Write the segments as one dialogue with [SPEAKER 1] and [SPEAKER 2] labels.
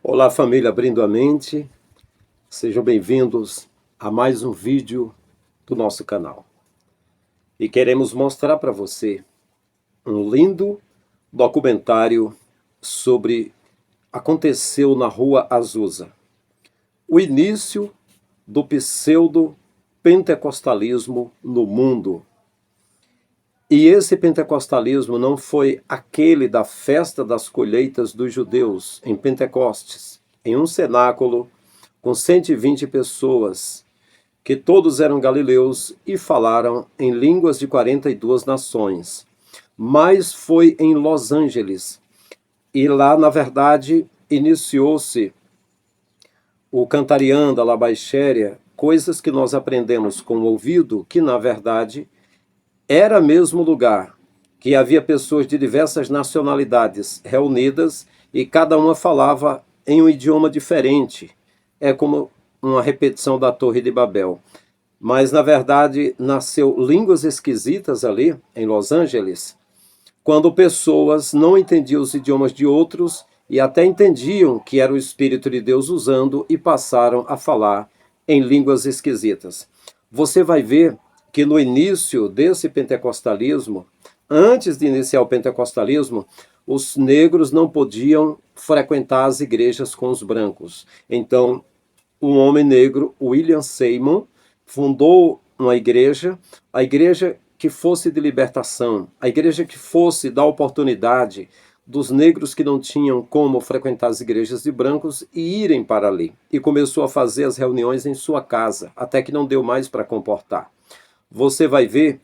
[SPEAKER 1] Olá, família Abrindo a Mente, sejam bem-vindos a mais um vídeo do nosso canal. E queremos mostrar para você um lindo documentário sobre aconteceu na Rua Azusa, o início do pseudo-pentecostalismo no mundo. E esse pentecostalismo não foi aquele da festa das colheitas dos judeus em Pentecostes, em um cenáculo com 120 pessoas, que todos eram galileus e falaram em línguas de 42 nações. Mas foi em Los Angeles. E lá, na verdade, iniciou-se o cantariando, a labaixéria, coisas que nós aprendemos com o ouvido, que na verdade era mesmo lugar que havia pessoas de diversas nacionalidades reunidas e cada uma falava em um idioma diferente. É como uma repetição da Torre de Babel. Mas, na verdade, nasceu línguas esquisitas ali, em Los Angeles, quando pessoas não entendiam os idiomas de outros e até entendiam que era o Espírito de Deus usando e passaram a falar em línguas esquisitas. Você vai ver que no início desse pentecostalismo, antes de iniciar o pentecostalismo, os negros não podiam frequentar as igrejas com os brancos. Então, um homem negro, William Seymour, fundou uma igreja, a igreja que fosse de libertação, a igreja que fosse dar oportunidade dos negros que não tinham como frequentar as igrejas de brancos e irem para ali. E começou a fazer as reuniões em sua casa, até que não deu mais para comportar. Você vai ver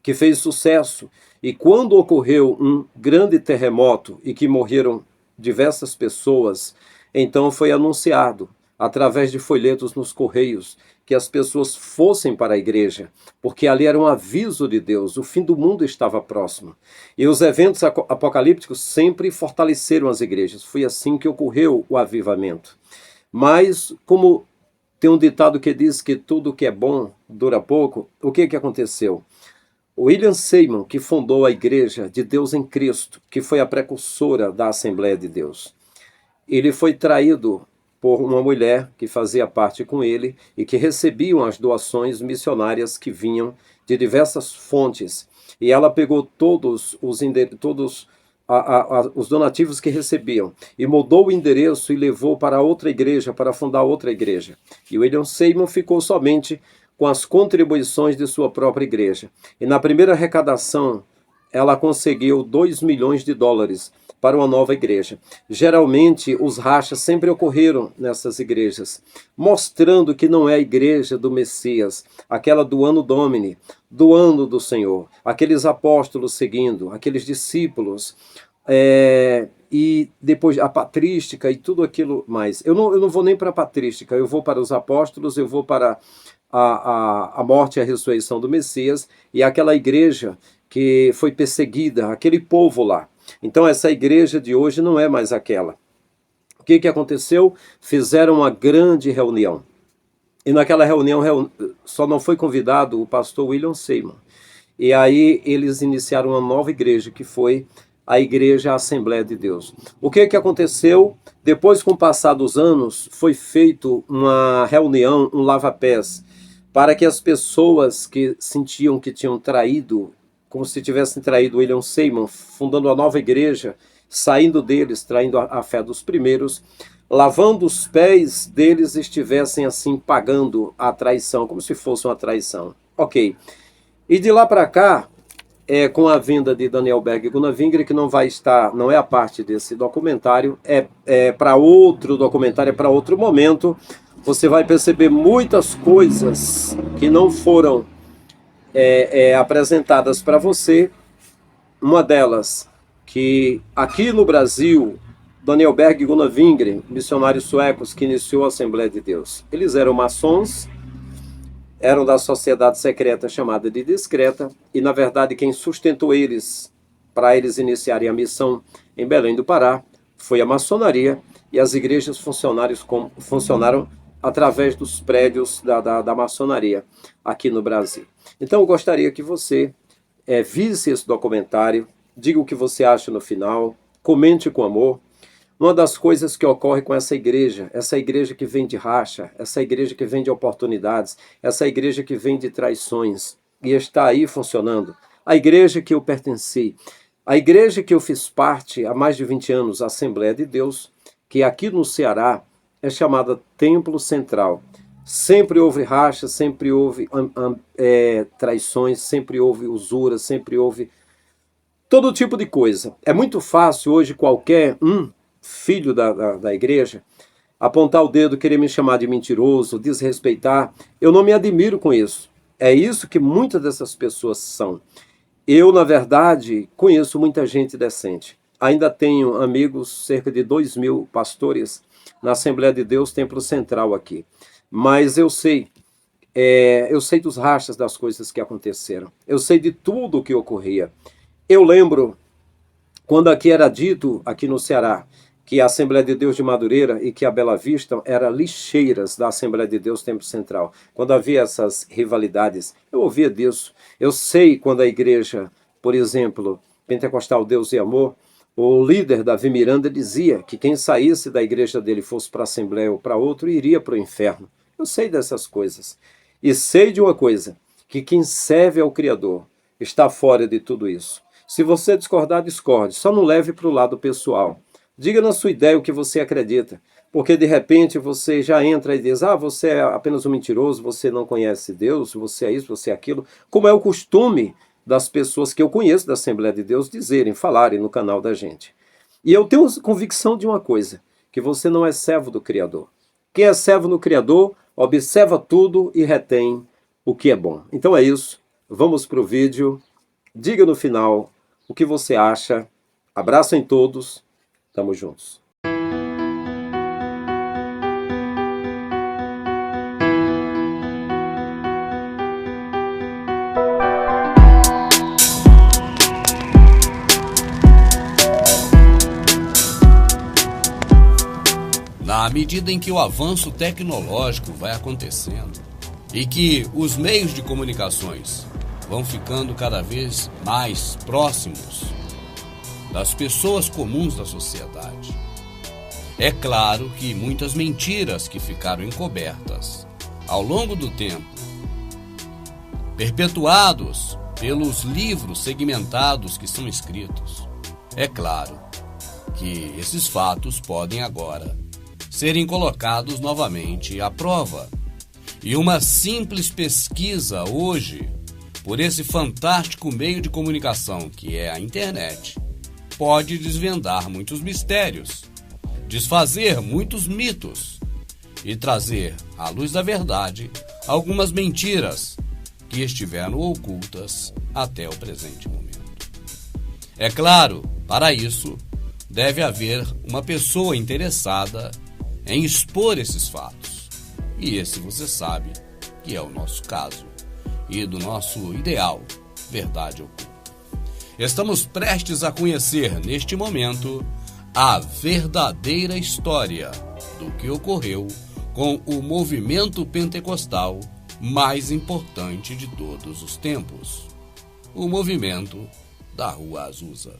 [SPEAKER 1] que fez sucesso. E quando ocorreu um grande terremoto e que morreram diversas pessoas, então foi anunciado, através de folhetos nos correios, que as pessoas fossem para a igreja, porque ali era um aviso de Deus, o fim do mundo estava próximo. E os eventos apocalípticos sempre fortaleceram as igrejas. Foi assim que ocorreu o avivamento. Mas, como tem um ditado que diz que tudo que é bom dura pouco, o que aconteceu? William Seymour, que fundou a Igreja de Deus em Cristo, que foi a precursora da Assembleia de Deus, ele foi traído por uma mulher que fazia parte com ele e que recebiam as doações missionárias que vinham de diversas fontes. E ela pegou todos os donativos que recebiam e mudou o endereço e levou para outra igreja, para fundar outra igreja. E William Seymour ficou somente com as contribuições de sua própria igreja. E na primeira arrecadação, ela conseguiu $2 milhões para uma nova igreja. Geralmente, os rachas sempre ocorreram nessas igrejas, mostrando que não é a igreja do Messias, aquela do Anno Domini, do ano do Senhor, aqueles apóstolos seguindo, aqueles discípulos, e depois a patrística e tudo aquilo mais. Eu não vou nem para a patrística, eu vou para os apóstolos, eu vou para a morte e a ressurreição do Messias e aquela igreja que foi perseguida, aquele povo lá. Então essa igreja de hoje não é mais aquela. O que aconteceu? Fizeram uma grande reunião. E naquela reunião só não foi convidado o pastor William Seymour. E aí eles iniciaram uma nova igreja, que foi a Igreja Assembleia de Deus. O que aconteceu? Depois, com o passar dos anos, foi feito uma reunião, um lava-pés, para que as pessoas que sentiam que tinham traído, como se tivessem traído William Seymour, fundando a nova igreja, saindo deles, traindo a fé dos primeiros, lavando os pés deles, estivessem assim pagando a traição, como se fosse uma traição. Ok. E de lá para cá, com a vinda de Daniel Berg e Gunnar Wingre, que não vai estar, não é a parte desse documentário, é para outro documentário, é para outro momento. Você vai perceber muitas coisas que não foram apresentadas para você. Uma delas, que aqui no Brasil, Daniel Berg e Gunnar Wingre, missionários suecos que iniciou a Assembleia de Deus, eles eram maçons, eram da sociedade secreta chamada de discreta, e na verdade quem sustentou eles para eles iniciarem a missão em Belém do Pará foi a maçonaria, e as igrejas funcionaram através dos prédios da maçonaria aqui no Brasil. Então eu gostaria que você visse esse documentário, diga o que você acha no final, comente com amor. uma das coisas que ocorre com essa igreja que vem de racha, essa igreja que vem de oportunidades, essa igreja que vem de traições e está aí funcionando, a igreja que eu pertenci, a igreja que eu fiz parte há mais de 20 anos, a Assembleia de Deus, que aqui no Ceará é chamada Templo Central. Sempre houve racha, sempre houve traições, sempre houve usura, sempre houve todo tipo de coisa. É muito fácil hoje qualquer filho da igreja apontar o dedo, querer me chamar de mentiroso, desrespeitar. Eu não me admiro com isso. É isso que muitas dessas pessoas são. Eu, na verdade, conheço muita gente decente. Ainda tenho amigos, cerca de 2.000 pastores na Assembleia de Deus, Templo Central aqui. Mas eu sei dos rachas das coisas que aconteceram. Eu sei de tudo o que ocorria. Eu lembro quando aqui era dito, aqui no Ceará, que a Assembleia de Deus de Madureira e que a Bela Vista eram lixeiras da Assembleia de Deus Templo Central. Quando havia essas rivalidades, eu ouvia disso. Eu sei quando a igreja, por exemplo, Pentecostal Deus e Amor, o líder Davi Miranda dizia que quem saísse da igreja dele fosse para a Assembleia ou para outro, iria para o inferno. Eu sei dessas coisas. E sei de uma coisa, que quem serve ao Criador está fora de tudo isso. Se você discordar, discorde. Só não leve para o lado pessoal. Diga na sua ideia o que você acredita. Porque de repente você já entra e diz, você é apenas um mentiroso, você não conhece Deus, você é isso, você é aquilo. Como é o costume das pessoas que eu conheço da Assembleia de Deus dizerem, falarem no canal da gente. E eu tenho convicção de uma coisa, que você não é servo do Criador. Quem é servo no Criador, observa tudo e retém o que é bom. Então é isso. Vamos para o vídeo. Diga no final o que você acha. Abraço em todos. Tamo juntos.
[SPEAKER 2] Na medida em que o avanço tecnológico vai acontecendo e que os meios de comunicações vão ficando cada vez mais próximos das pessoas comuns da sociedade, é claro que muitas mentiras que ficaram encobertas ao longo do tempo, perpetuados pelos livros segmentados que são escritos, é claro que esses fatos podem agora serem colocados novamente à prova. E uma simples pesquisa hoje, por esse fantástico meio de comunicação que é a internet, pode desvendar muitos mistérios, desfazer muitos mitos e trazer à luz da verdade algumas mentiras que estiveram ocultas até o presente momento. É claro, para isso, deve haver uma pessoa interessada em expor esses fatos. E esse você sabe que é o nosso caso e do nosso ideal Verdade Oculta. Estamos prestes a conhecer neste momento a verdadeira história do que ocorreu com o movimento pentecostal mais importante de todos os tempos, o movimento da Rua Azusa.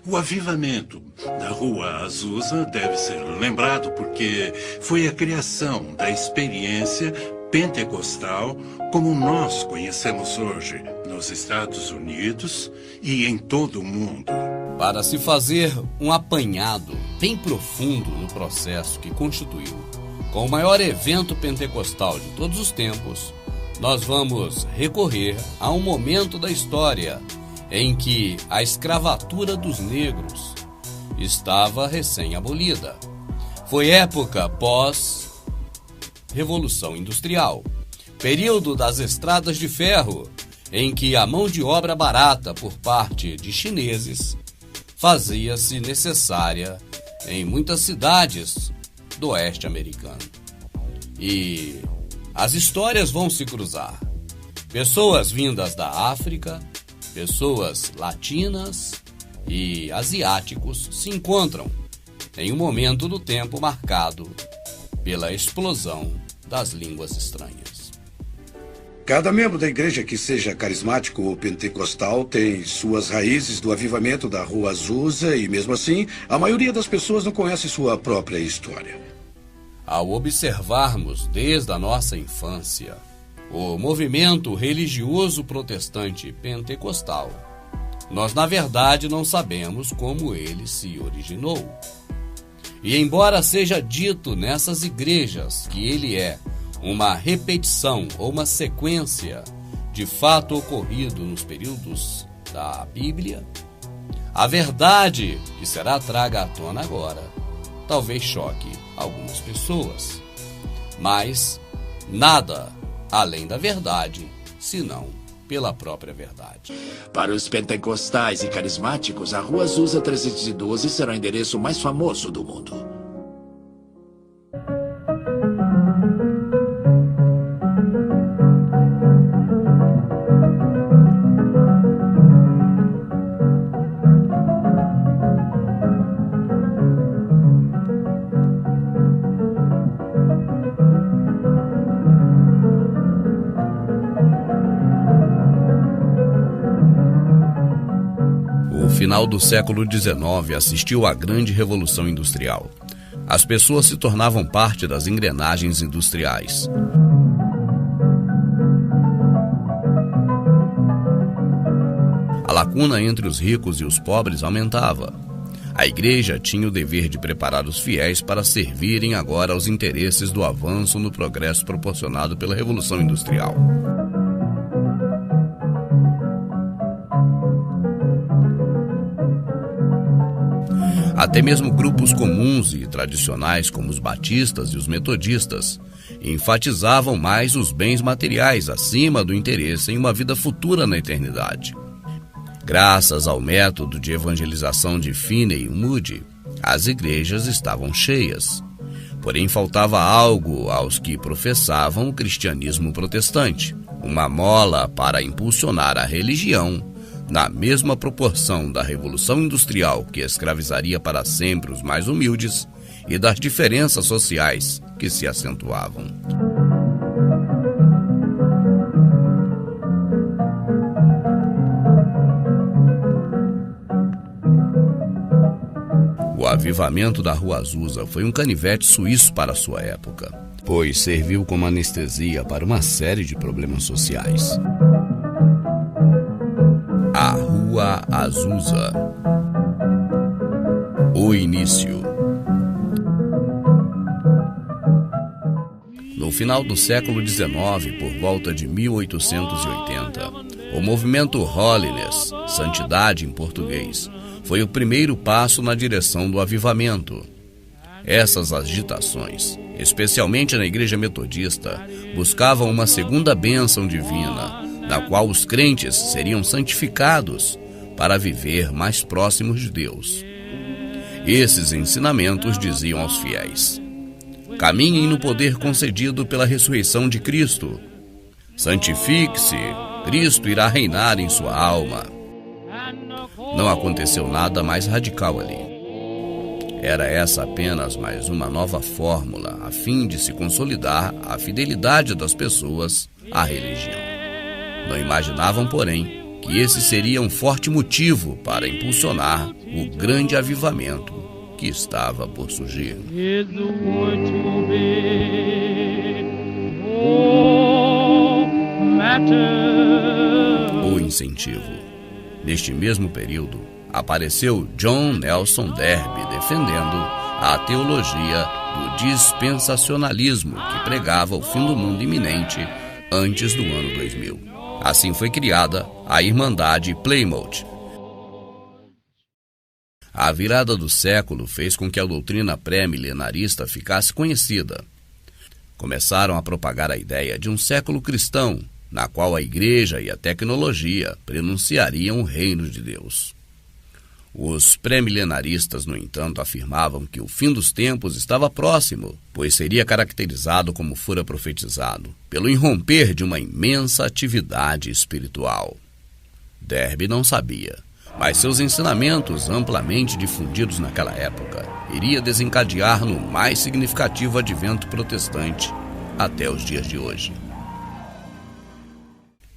[SPEAKER 3] O avivamento da Rua Azusa deve ser lembrado porque foi a criação da experiência pentecostal como nós conhecemos hoje nos Estados Unidos e em todo o mundo.
[SPEAKER 2] Para se fazer um apanhado bem profundo no processo que constituiu com o maior evento pentecostal de todos os tempos, nós vamos recorrer a um momento da história em que a escravatura dos negros estava recém-abolida. Foi época pós-Revolução Industrial, período das estradas de ferro, em que a mão de obra barata por parte de chineses fazia-se necessária em muitas cidades do oeste americano. E as histórias vão se cruzar. Pessoas vindas da África, pessoas latinas e asiáticos se encontram em um momento do tempo marcado pela explosão das línguas estranhas.
[SPEAKER 4] Cada membro da igreja que seja carismático ou pentecostal tem suas raízes do avivamento da Rua Azusa e, mesmo assim, a maioria das pessoas não conhece sua própria história.
[SPEAKER 2] Ao observarmos desde a nossa infância o movimento religioso protestante pentecostal, nós, na verdade, não sabemos como ele se originou. E embora seja dito nessas igrejas que ele é uma repetição ou uma sequência de fato ocorrido nos períodos da Bíblia, a verdade que será traga à tona agora talvez choque algumas pessoas, mas nada além da verdade, senão pela própria verdade.
[SPEAKER 5] Para os pentecostais e carismáticos, a Rua Azusa 312 será o endereço mais famoso do mundo.
[SPEAKER 2] O final do século XIX assistiu à grande revolução industrial. As pessoas se tornavam parte das engrenagens industriais. A lacuna entre os ricos e os pobres aumentava. A igreja tinha o dever de preparar os fiéis para servirem agora aos interesses do avanço no progresso proporcionado pela Revolução Industrial. Até mesmo grupos comuns e tradicionais, como os batistas e os metodistas, enfatizavam mais os bens materiais acima do interesse em uma vida futura na eternidade. Graças ao método de evangelização de Finney e Moody, as igrejas estavam cheias. Porém, faltava algo aos que professavam o cristianismo protestante, uma mola para impulsionar a religião na mesma proporção da Revolução Industrial, que escravizaria para sempre os mais humildes, e das diferenças sociais que se acentuavam. O avivamento da Rua Azusa foi um canivete suíço para sua época, pois serviu como anestesia para uma série de problemas sociais. A Rua Azusa. O início. No final do século XIX, por volta de 1880, o movimento Holiness, Santidade em português, foi o primeiro passo na direção do avivamento. Essas agitações, especialmente na Igreja Metodista, buscavam uma segunda bênção divina, na qual os crentes seriam santificados para viver mais próximos de Deus. Esses ensinamentos diziam aos fiéis: caminhem no poder concedido pela ressurreição de Cristo. Santifique-se, Cristo irá reinar em sua alma. Não aconteceu nada mais radical ali. Era essa apenas mais uma nova fórmula a fim de se consolidar a fidelidade das pessoas à religião. Não imaginavam, porém, que esse seria um forte motivo para impulsionar o grande avivamento que estava por surgir. O incentivo. Neste mesmo período, apareceu John Nelson Darby defendendo a teologia do dispensacionalismo, que pregava o fim do mundo iminente antes do ano 2000. Assim foi criada a Irmandade Plymouth. A virada do século fez com que a doutrina pré-milenarista ficasse conhecida. Começaram a propagar a ideia de um século cristão, na qual a igreja e a tecnologia prenunciariam o reino de Deus. Os pré-milenaristas, no entanto, afirmavam que o fim dos tempos estava próximo, pois seria caracterizado, como fora profetizado, pelo irromper de uma imensa atividade espiritual. Darby não sabia, mas seus ensinamentos, amplamente difundidos naquela época, iria desencadear no mais significativo advento protestante até os dias de hoje.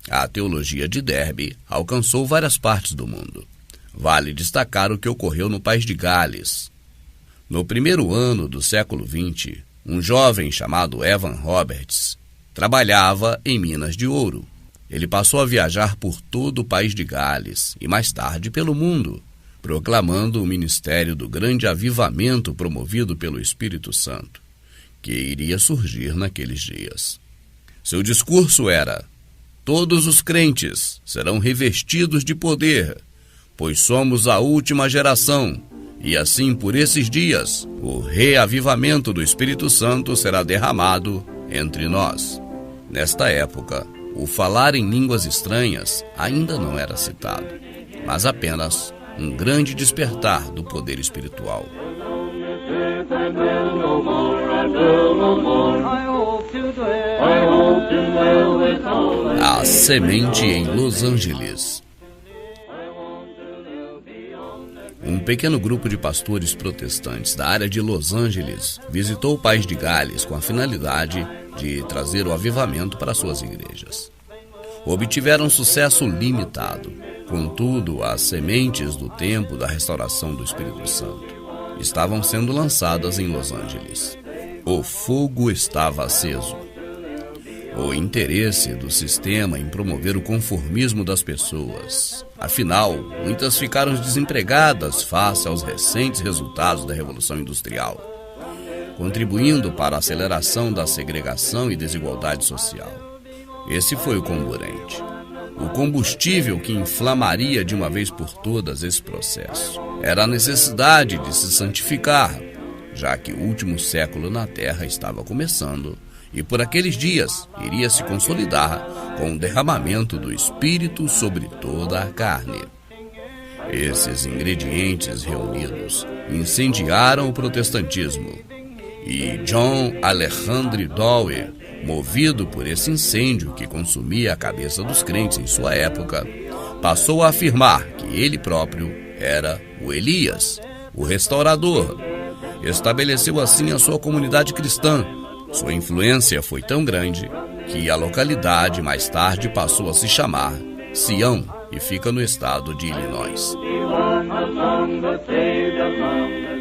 [SPEAKER 2] A teologia de Derby alcançou várias partes do mundo. Vale destacar o que ocorreu no país de Gales. No primeiro ano do século XX, um jovem chamado Evan Roberts trabalhava em minas de ouro. Ele passou a viajar por todo o país de Gales e mais tarde pelo mundo, proclamando o ministério do grande avivamento promovido pelo Espírito Santo, que iria surgir naqueles dias. Seu discurso era: todos os crentes serão revestidos de poder, pois somos a última geração, e assim por esses dias o reavivamento do Espírito Santo será derramado entre nós. Nesta época, o falar em línguas estranhas ainda não era citado, mas apenas um grande despertar do poder espiritual. A semente em Los Angeles. Um pequeno grupo de pastores protestantes da área de Los Angeles visitou o país de Gales com a finalidade de trazer o avivamento para suas igrejas. Obtiveram sucesso limitado. Contudo, as sementes do tempo da restauração do Espírito Santo estavam sendo lançadas em Los Angeles. O fogo estava aceso. O interesse do sistema em promover o conformismo das pessoas. Afinal, muitas ficaram desempregadas face aos recentes resultados da Revolução Industrial, contribuindo para a aceleração da segregação e desigualdade social. Esse foi o comburente, o combustível que inflamaria de uma vez por todas esse processo. Era a necessidade de se santificar, já que o último século na Terra estava começando e por aqueles dias iria se consolidar com o derramamento do Espírito sobre toda a carne. Esses ingredientes reunidos incendiaram o protestantismo, e John Alexander Dowie, movido por esse incêndio que consumia a cabeça dos crentes em sua época, passou a afirmar que ele próprio era o Elias, o restaurador. Estabeleceu assim a sua comunidade cristã. Sua influência foi tão grande que a localidade mais tarde passou a se chamar Sião e fica no estado de Illinois.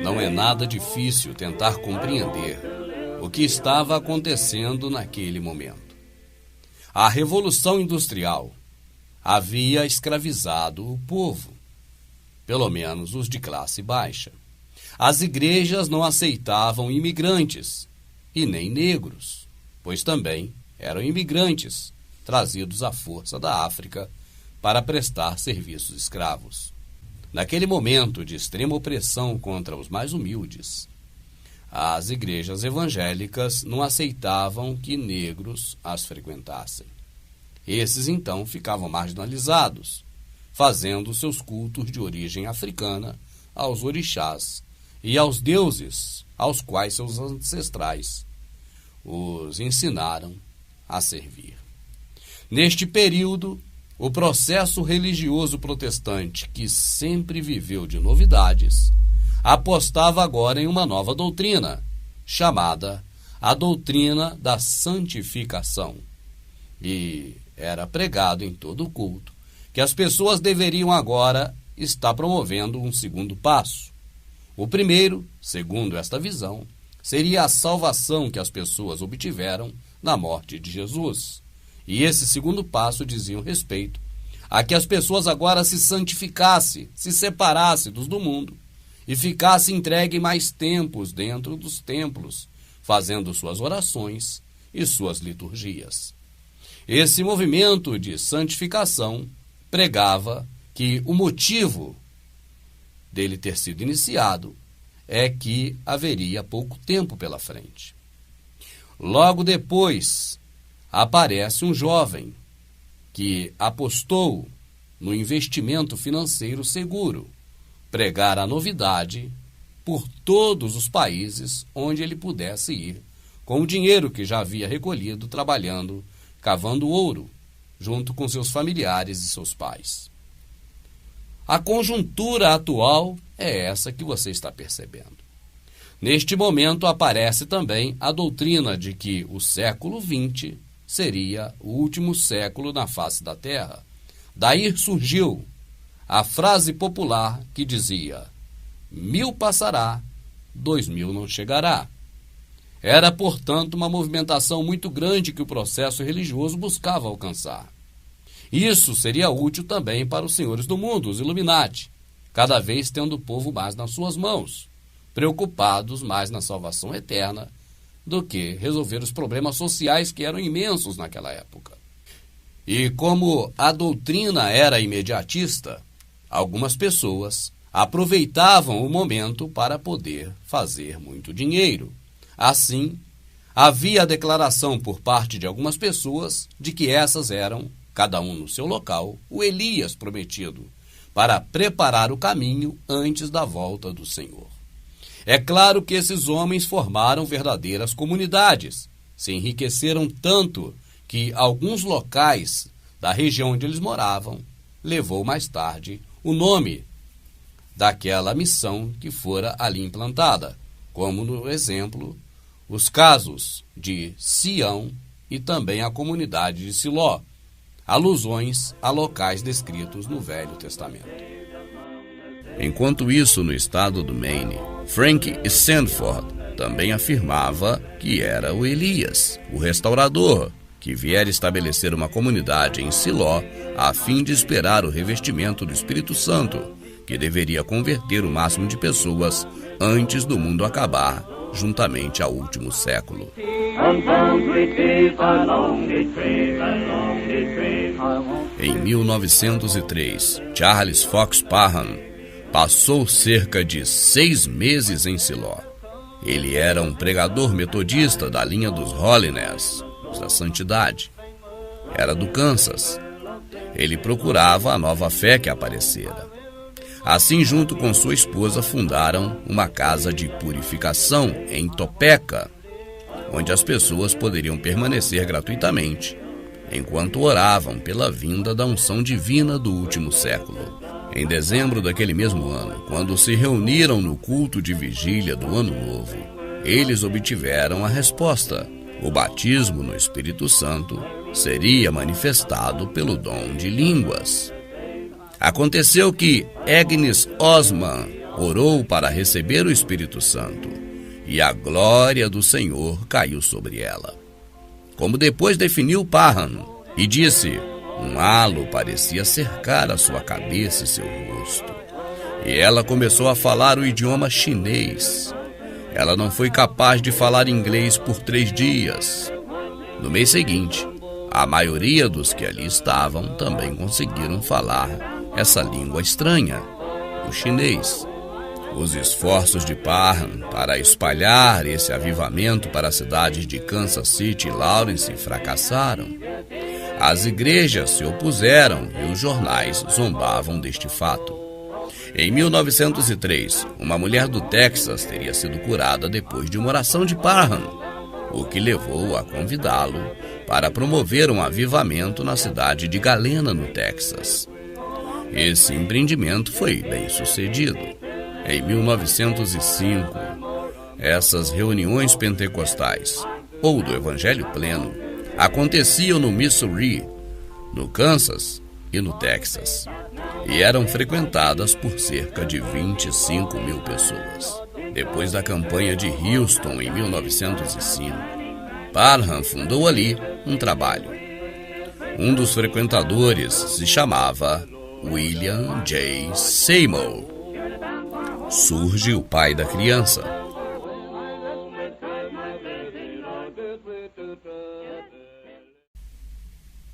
[SPEAKER 2] Não é nada difícil tentar compreender o que estava acontecendo naquele momento. A Revolução Industrial havia escravizado o povo, pelo menos os de classe baixa. As igrejas não aceitavam imigrantes, e nem negros, pois também eram imigrantes, trazidos à força da África para prestar serviços escravos. Naquele momento de extrema opressão contra os mais humildes, as igrejas evangélicas não aceitavam que negros as frequentassem. Esses, então, ficavam marginalizados, fazendo seus cultos de origem africana aos orixás e aos deuses aos quais seus ancestrais os ensinaram a servir. Neste período, o processo religioso protestante, que sempre viveu de novidades, apostava agora em uma nova doutrina, chamada a doutrina da santificação. E era pregado em todo o culto que as pessoas deveriam agora estar promovendo um segundo passo. O primeiro, segundo esta visão, seria a salvação que as pessoas obtiveram na morte de Jesus. E esse segundo passo dizia respeito a que as pessoas agora se santificassem, se separassem dos do mundo e ficassem entregues mais tempos dentro dos templos, fazendo suas orações e suas liturgias. Esse movimento de santificação pregava que o motivo dele ter sido iniciado é que haveria pouco tempo pela frente. Logo depois, aparece um jovem que apostou no investimento financeiro seguro, pregar a novidade por todos os países onde ele pudesse ir, com o dinheiro que já havia recolhido trabalhando, cavando ouro, junto com seus familiares e seus pais. A conjuntura atual é essa que você está percebendo. Neste momento aparece também a doutrina de que o século XX seria o último século na face da Terra. Daí surgiu a frase popular que dizia: 1000 passará, 2000 não chegará. Era, portanto, uma movimentação muito grande que o processo religioso buscava alcançar. Isso seria útil também para os senhores do mundo, os Illuminati, cada vez tendo o povo mais nas suas mãos, preocupados mais na salvação eterna do que resolver os problemas sociais que eram imensos naquela época. E como a doutrina era imediatista, algumas pessoas aproveitavam o momento para poder fazer muito dinheiro. Assim, havia a declaração por parte de algumas pessoas de que essas eram, cada um no seu local, o Elias prometido, para preparar o caminho antes da volta do Senhor. É claro que esses homens formaram verdadeiras comunidades, se enriqueceram tanto que alguns locais da região onde eles moravam levou mais tarde o nome daquela missão que fora ali implantada, como no exemplo os casos de Sião e também a comunidade de Siló, alusões a locais descritos no Velho Testamento. Enquanto isso, no estado do Maine, Frank Sandford também afirmava que era o Elias, o restaurador, que viera estabelecer uma comunidade em Siló a fim de esperar o revestimento do Espírito Santo, que deveria converter o máximo de pessoas antes do mundo acabar, juntamente ao último século. Em 1903, Charles Fox Parham passou cerca de 6 meses em Siló. Ele era um pregador metodista da linha dos Holiness, da Santidade. Era do Kansas. Ele procurava a nova fé que aparecera. Assim, junto com sua esposa, fundaram uma casa de purificação em Topeka, onde as pessoas poderiam permanecer gratuitamente, enquanto oravam pela vinda da unção divina do último século. Em dezembro daquele mesmo ano, quando se reuniram no culto de vigília do Ano Novo, eles obtiveram a resposta. O batismo no Espírito Santo seria manifestado pelo dom de línguas. Aconteceu que Agnes Osman orou para receber o Espírito Santo, e a glória do Senhor caiu sobre ela. Como depois definiu Parham, e disse: um halo parecia cercar a sua cabeça e seu rosto. E ela começou a falar o idioma chinês. Ela não foi capaz de falar inglês por 3 dias. No mês seguinte, a maioria dos que ali estavam também conseguiram falar essa língua estranha, o chinês. Os esforços de Parham para espalhar esse avivamento para as cidades de Kansas City e Lawrence fracassaram. As igrejas se opuseram e os jornais zombavam deste fato. Em 1903, uma mulher do Texas teria sido curada depois de uma oração de Parham, o que levou a convidá-lo para promover um avivamento na cidade de Galena, no Texas. Esse empreendimento foi bem sucedido. Em 1905, essas reuniões pentecostais, ou do Evangelho Pleno, aconteciam no Missouri, no Kansas e no Texas, e eram frequentadas por cerca de 25 mil pessoas. Depois da campanha de Houston, em 1905, Parham fundou ali um trabalho. Um dos frequentadores se chamava William J. Seymour. Surge o pai da criança.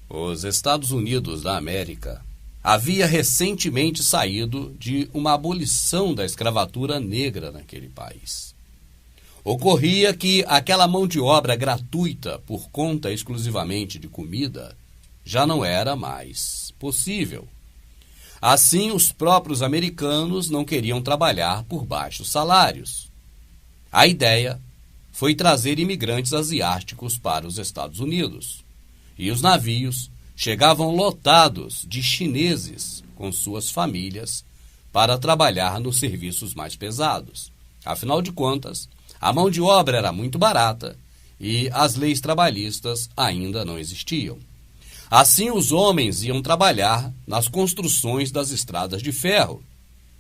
[SPEAKER 2] Os Estados Unidos da América havia recentemente saído de uma abolição da escravatura negra naquele país. Ocorria que aquela mão de obra gratuita por conta exclusivamente de comida já não era mais possível. Assim, os próprios americanos não queriam trabalhar por baixos salários. A ideia foi trazer imigrantes asiáticos para os Estados Unidos. E os navios chegavam lotados de chineses com suas famílias para trabalhar nos serviços mais pesados. Afinal de contas, a mão de obra era muito barata e as leis trabalhistas ainda não existiam. Assim, os homens iam trabalhar nas construções das estradas de ferro,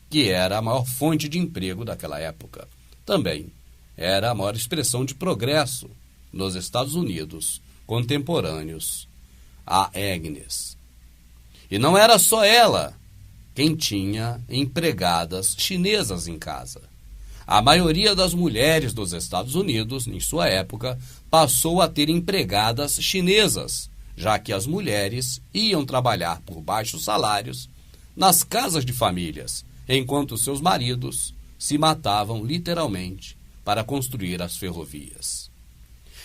[SPEAKER 2] que era a maior fonte de emprego daquela época. Também era a maior expressão de progresso nos Estados Unidos contemporâneos a Agnes. E não era só ela quem tinha empregadas chinesas em casa. A maioria das mulheres dos Estados Unidos, em sua época, passou a ter empregadas chinesas, já que as mulheres iam trabalhar por baixos salários nas casas de famílias, enquanto seus maridos se matavam literalmente para construir as ferrovias.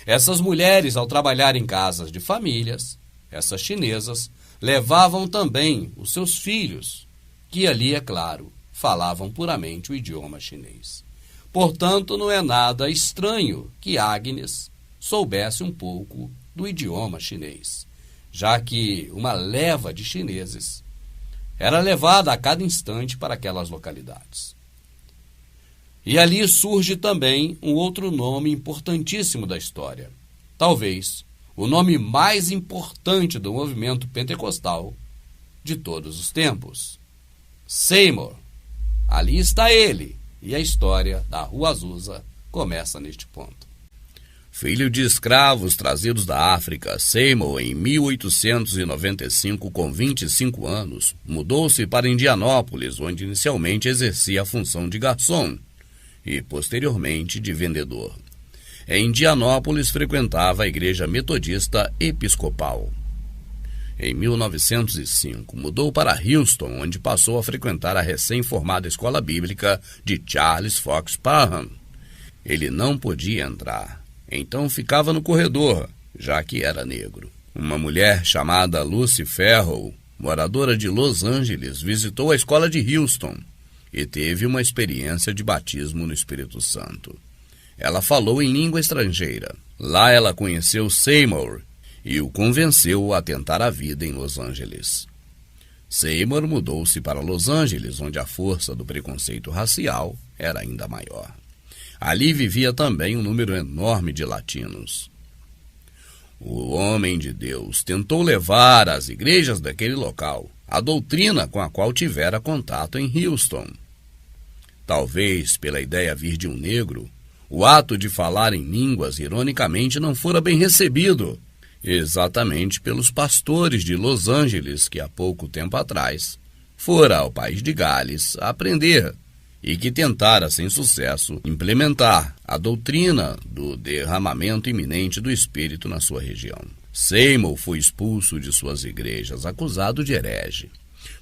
[SPEAKER 2] Essas mulheres, ao trabalhar em casas de famílias, essas chinesas, levavam também os seus filhos, que ali, é claro, falavam puramente o idioma chinês. Portanto, não é nada estranho que Agnes soubesse um pouco do idioma chinês, já que uma leva de chineses era levada a cada instante para aquelas localidades. E ali surge também um outro nome importantíssimo da história, talvez o nome mais importante do movimento pentecostal de todos os tempos: Seymour. Ali está ele, e a história da Rua Azusa começa neste ponto. Filho de escravos trazidos da África, Seymour, em 1895, com 25 anos, mudou-se para Indianópolis, onde inicialmente exercia a função de garçom e, posteriormente, de vendedor. Em Indianópolis, frequentava a Igreja Metodista Episcopal. Em 1905, mudou para Houston, onde passou a frequentar a recém-formada escola bíblica de Charles Fox Parham. Ele não podia entrar, então ficava no corredor, já que era negro. Uma mulher chamada Lucy Farrell, moradora de Los Angeles, visitou a escola de Houston e teve uma experiência de batismo no Espírito Santo. Ela falou em língua estrangeira. Lá ela conheceu Seymour e o convenceu a tentar a vida em Los Angeles. Seymour mudou-se para Los Angeles, onde a força do preconceito racial era ainda maior. Ali vivia também um número enorme de latinos. O homem de Deus tentou levar às igrejas daquele local a doutrina com a qual tivera contato em Houston. Talvez pela ideia vir de um negro, o ato de falar em línguas ironicamente não fora bem recebido, exatamente pelos pastores de Los Angeles que há pouco tempo atrás fora ao país de Gales a aprender e que tentara sem sucesso implementar a doutrina do derramamento iminente do Espírito na sua região. Seymour foi expulso de suas igrejas, acusado de herege.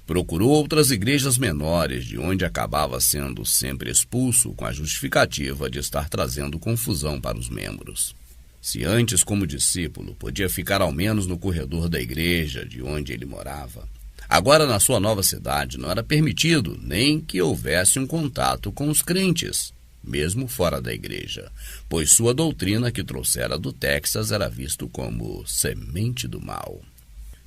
[SPEAKER 2] Procurou outras igrejas menores, de onde acabava sendo sempre expulso com a justificativa de estar trazendo confusão para os membros. Se antes, como discípulo, podia ficar ao menos no corredor da igreja de onde ele morava, agora na sua nova cidade não era permitido nem que houvesse um contato com os crentes, mesmo fora da igreja, pois sua doutrina que trouxera do Texas era visto como semente do mal.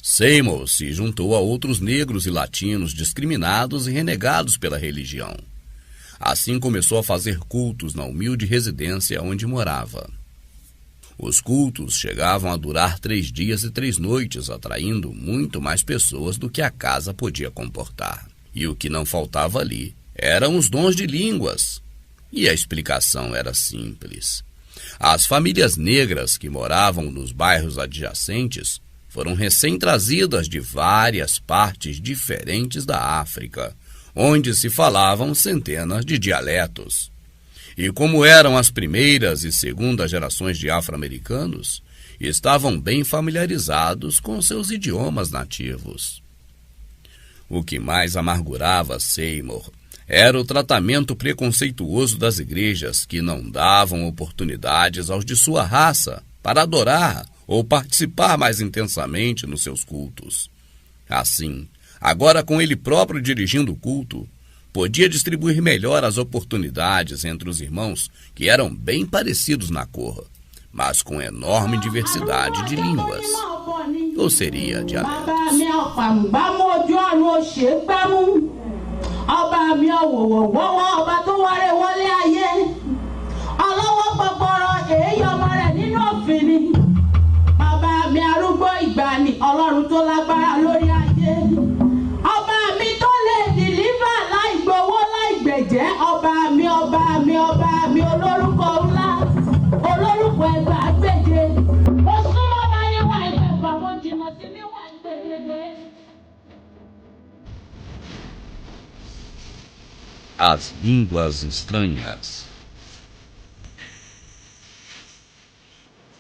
[SPEAKER 2] Seymour se juntou a outros negros e latinos discriminados e renegados pela religião. Assim começou a fazer cultos na humilde residência onde morava. Os cultos chegavam a durar 3 dias e 3 noites, atraindo muito mais pessoas do que a casa podia comportar. E o que não faltava ali eram os dons de línguas. E a explicação era simples. As famílias negras que moravam nos bairros adjacentes foram recém-trazidas de várias partes diferentes da África, onde se falavam centenas de dialetos. E como eram as primeiras e segundas gerações de afro-americanos, estavam bem familiarizados com seus idiomas nativos. O que mais amargurava Seymour era o tratamento preconceituoso das igrejas, que não davam oportunidades aos de sua raça para adorar ou participar mais intensamente nos seus cultos. Assim, agora com ele próprio dirigindo o culto, podia distribuir melhor as oportunidades entre os irmãos que eram bem parecidos na cor, mas com enorme diversidade de línguas, ou seria dialetos. As línguas estranhas.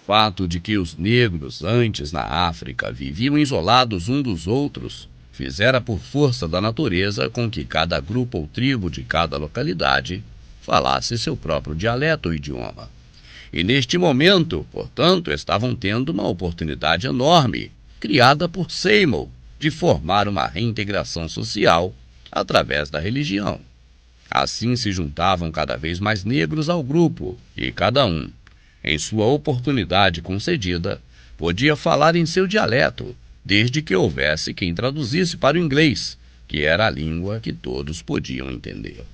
[SPEAKER 2] O fato de que os negros antes na África viviam isolados uns dos outros fizera por força da natureza com que cada grupo ou tribo de cada localidade falasse seu próprio dialeto ou idioma. E neste momento, portanto, estavam tendo uma oportunidade enorme, criada por Seymour, de formar uma reintegração social através da religião. Assim se juntavam cada vez mais negros ao grupo, e cada um, em sua oportunidade concedida, podia falar em seu dialeto, desde que houvesse quem traduzisse para o inglês, que era a língua que todos podiam entender.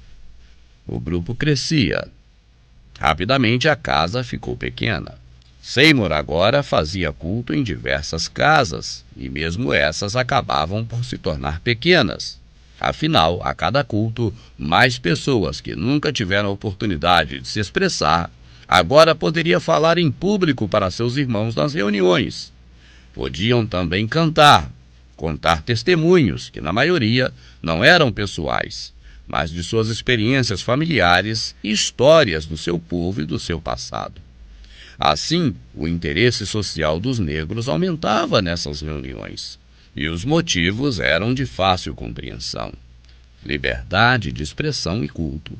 [SPEAKER 2] O grupo crescia. Rapidamente a casa ficou pequena. Seymour agora fazia culto em diversas casas, e mesmo essas acabavam por se tornar pequenas. Afinal, a cada culto, mais pessoas que nunca tiveram a oportunidade de se expressar, agora poderia falar em público para seus irmãos nas reuniões. Podiam também cantar, contar testemunhos, que na maioria não eram pessoais, mas de suas experiências familiares e histórias do seu povo e do seu passado. Assim, o interesse social dos negros aumentava nessas reuniões, e os motivos eram de fácil compreensão: liberdade de expressão e culto,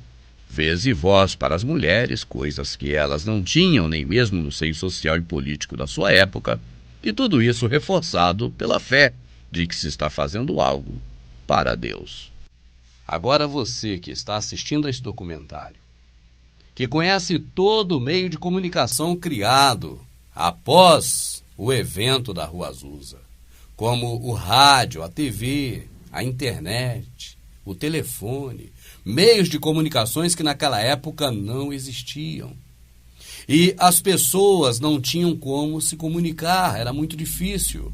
[SPEAKER 2] vez e voz para as mulheres, coisas que elas não tinham nem mesmo no seio social e político da sua época, e tudo isso reforçado pela fé de que se está fazendo algo para Deus. Agora você que está assistindo a este documentário, que conhece todo o meio de comunicação criado após o evento da Rua Azusa, como o rádio, a TV, a internet, o telefone, meios de comunicações que naquela época não existiam. E as pessoas não tinham como se comunicar, era muito difícil.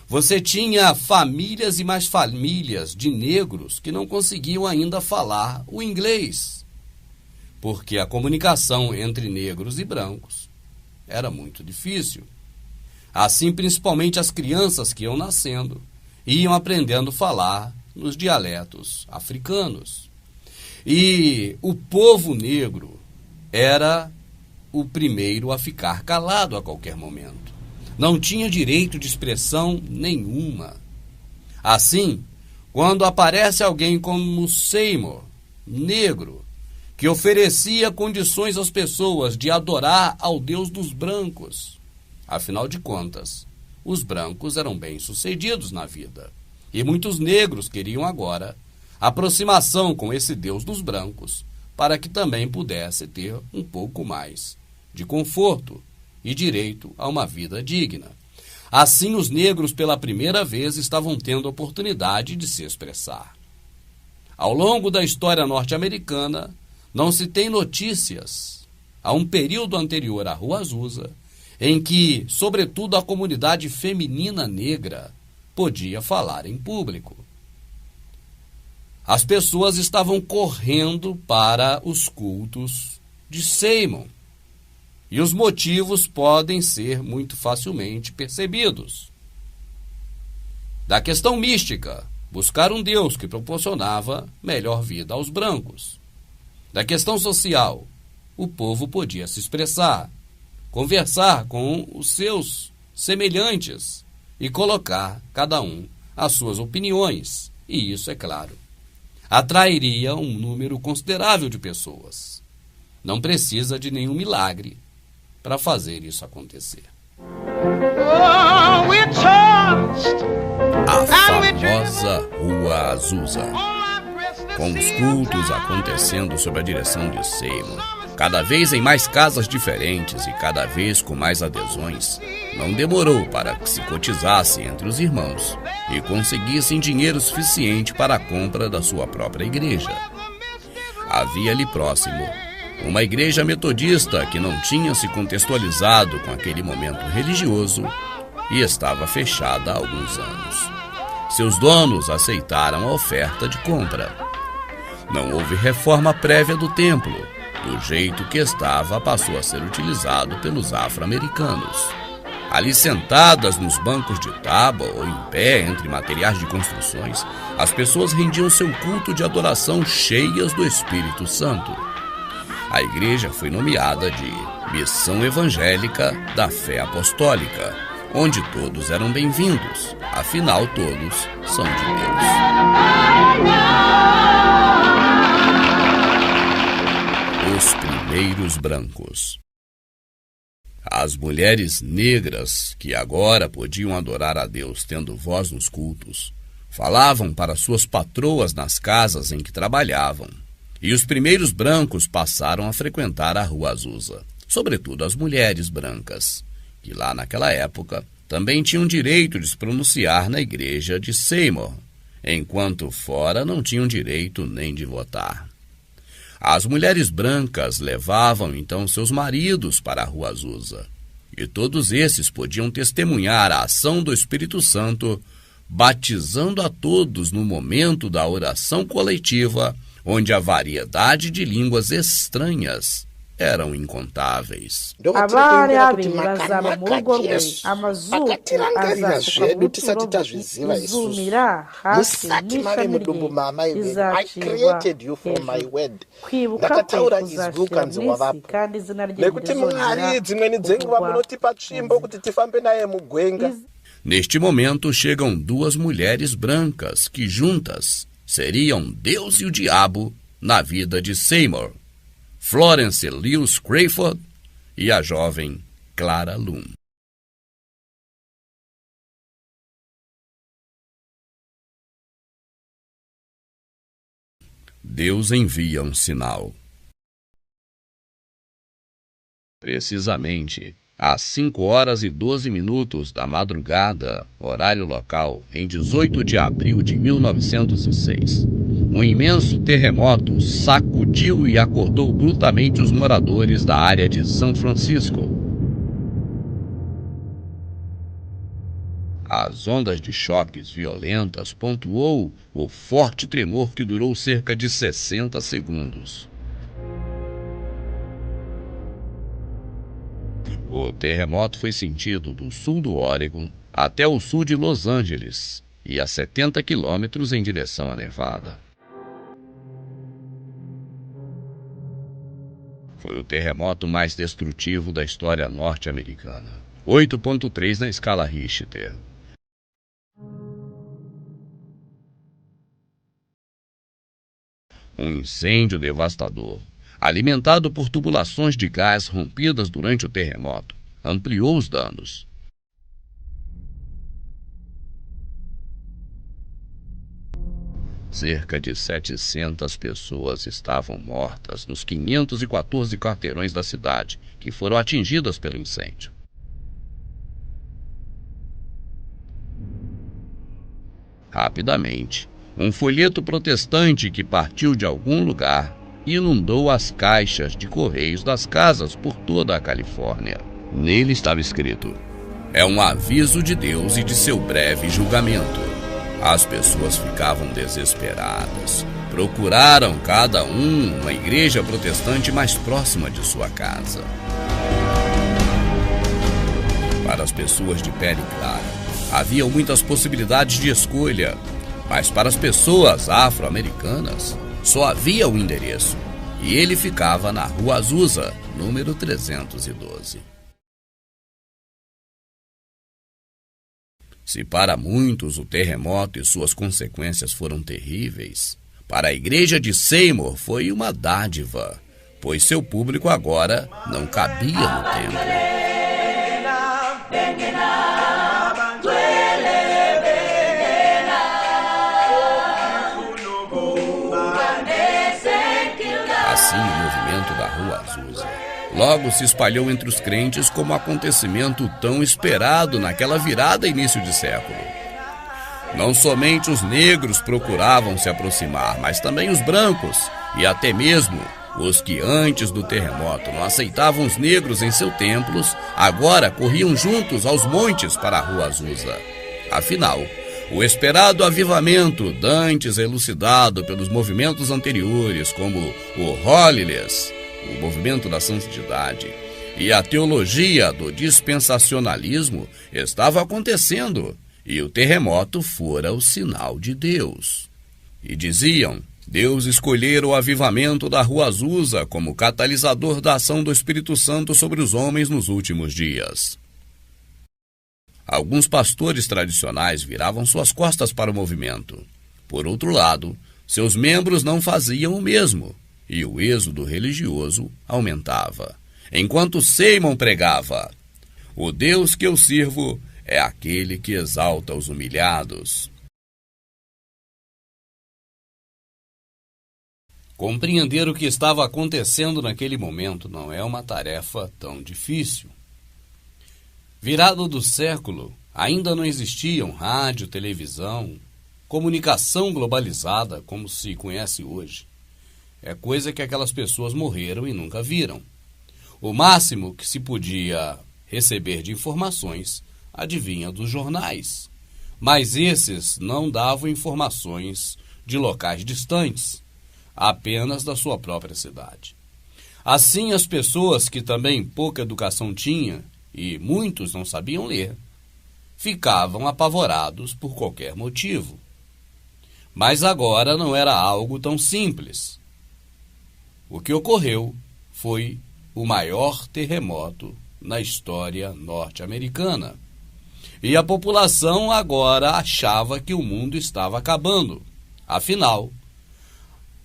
[SPEAKER 2] Você tinha famílias e mais famílias de negros que não conseguiam ainda falar o inglês, porque a comunicação entre negros e brancos era muito difícil. Assim, principalmente as crianças que iam nascendo, iam aprendendo a falar nos dialetos africanos. E o povo negro era o primeiro a ficar calado a qualquer momento. Não tinha direito de expressão nenhuma. Assim, quando aparece alguém como Seymour, negro, que oferecia condições às pessoas de adorar ao Deus dos brancos, afinal de contas, os brancos eram bem-sucedidos na vida, e muitos negros queriam agora aproximação com esse Deus dos brancos, para que também pudesse ter um pouco mais de conforto e direito a uma vida digna. Assim, os negros pela primeira vez estavam tendo a oportunidade de se expressar. Ao longo da história norte-americana, não se tem notícias, a um período anterior à Rua Azusa, em que, sobretudo, a comunidade feminina negra podia falar em público. As pessoas estavam correndo para os cultos de Seymour, e os motivos podem ser muito facilmente percebidos. Da questão mística, buscar um Deus que proporcionava melhor vida aos brancos. Da questão social, o povo podia se expressar, conversar com os seus semelhantes e colocar cada um as suas opiniões. E isso, é claro, atrairia um número considerável de pessoas. Não precisa de nenhum milagre para fazer isso acontecer. A famosa Rua Azusa, com os cultos acontecendo sob a direção de Seymour, cada vez em mais casas diferentes e cada vez com mais adesões, não demorou para que se cotizasse entre os irmãos e conseguissem dinheiro suficiente para a compra da sua própria igreja. Havia ali próximo uma igreja metodista que não tinha se contextualizado com aquele momento religioso e estava fechada há alguns anos. Seus donos aceitaram a oferta de compra. Não houve reforma prévia do templo. Do jeito que estava, passou a ser utilizado pelos afro-americanos. Ali sentadas nos bancos de tábua ou em pé entre materiais de construções, as pessoas rendiam seu culto de adoração cheias do Espírito Santo. A igreja foi nomeada de Missão Evangélica da Fé Apostólica, onde todos eram bem-vindos, afinal todos são de Deus. Os primeiros brancos. As mulheres negras, que agora podiam adorar a Deus tendo voz nos cultos, falavam para suas patroas nas casas em que trabalhavam. E os primeiros brancos passaram a frequentar a Rua Azusa, sobretudo as mulheres brancas, que lá naquela época também tinham direito de se pronunciar na igreja de Seymour, enquanto fora não tinham direito nem de votar. As mulheres brancas levavam então seus maridos para a Rua Azusa, e todos esses podiam testemunhar a ação do Espírito Santo, batizando a todos no momento da oração coletiva, onde a variedade de línguas estranhas eram incontáveis.
[SPEAKER 6] Abale abiri bazaba mu rugo rwe amazuku azafuka izumira hasi n'ishami rye rizacibwa kwibuka kwe kuzashira mw'isi kandi izina rye rizongera.
[SPEAKER 2] Neste momento chegam duas mulheres brancas que juntas seriam Deus e o diabo na vida de Seymour, Florence Lewis Crayford e a jovem Clara Loom. Deus envia um sinal. Precisamente às 5h12 da madrugada, horário local, em 18 de abril de 1906, um imenso terremoto sacudiu e acordou bruscamente os moradores da área de São Francisco. As ondas de choques violentas pontuou o forte tremor que durou cerca de 60 segundos. O terremoto foi sentido do sul do Oregon até o sul de Los Angeles e a 70 quilômetros em direção a Nevada. Foi o terremoto mais destrutivo da história norte-americana. 8,3 na escala Richter. Um incêndio devastador, alimentado por tubulações de gás rompidas durante o terremoto, ampliou os danos. Cerca de 700 pessoas estavam mortas nos 514 quarteirões da cidade que foram atingidas pelo incêndio. Rapidamente, um folheto protestante que partiu de algum lugar inundou as caixas de correios das casas por toda a Califórnia. Nele estava escrito: "É um aviso de Deus e de seu breve julgamento." As pessoas ficavam desesperadas. Procuraram cada uma igreja protestante mais próxima de sua casa. Para as pessoas de pele clara, havia muitas possibilidades de escolha, mas para as pessoas afro-americanas, só havia um endereço, e ele ficava na Rua Azusa, número 312. Se para muitos o terremoto e suas consequências foram terríveis, para a igreja de Seymour foi uma dádiva, pois seu público agora não cabia no templo. Assim, o movimento da Rua Azusa logo se espalhou entre os crentes como acontecimento tão esperado naquela virada início de século. Não somente os negros procuravam se aproximar, mas também os brancos e até mesmo os que antes do terremoto não aceitavam os negros em seus templos, agora corriam juntos aos montes para a Rua Azusa. Afinal, o esperado avivamento, dantes elucidado pelos movimentos anteriores, como o Holiness, o movimento da santidade, E a teologia do dispensacionalismo estava acontecendo, e o terremoto fora o sinal de Deus. E diziam: Deus escolhera o avivamento da Rua Azusa como catalisador da ação do Espírito Santo sobre os homens nos últimos dias. Alguns pastores tradicionais viravam suas costas para o movimento. Por outro lado, seus membros não faziam o mesmo, e o êxodo religioso aumentava. Enquanto Seymour pregava: o Deus que eu sirvo é aquele que exalta os humilhados. Compreender o que estava acontecendo naquele momento não é uma tarefa tão difícil. Virado do século, ainda não existiam rádio, televisão, comunicação globalizada como se conhece hoje. É coisa que aquelas pessoas morreram e nunca viram. O máximo que se podia receber de informações adivinha dos jornais, mas esses não davam informações de locais distantes, apenas da sua própria cidade. Assim, as pessoas que também pouca educação tinham, e muitos não sabiam ler, ficavam apavorados por qualquer motivo. Mas agora não era algo tão simples. O que ocorreu foi o maior terremoto na história norte-americana. E a população agora achava que o mundo estava acabando. Afinal,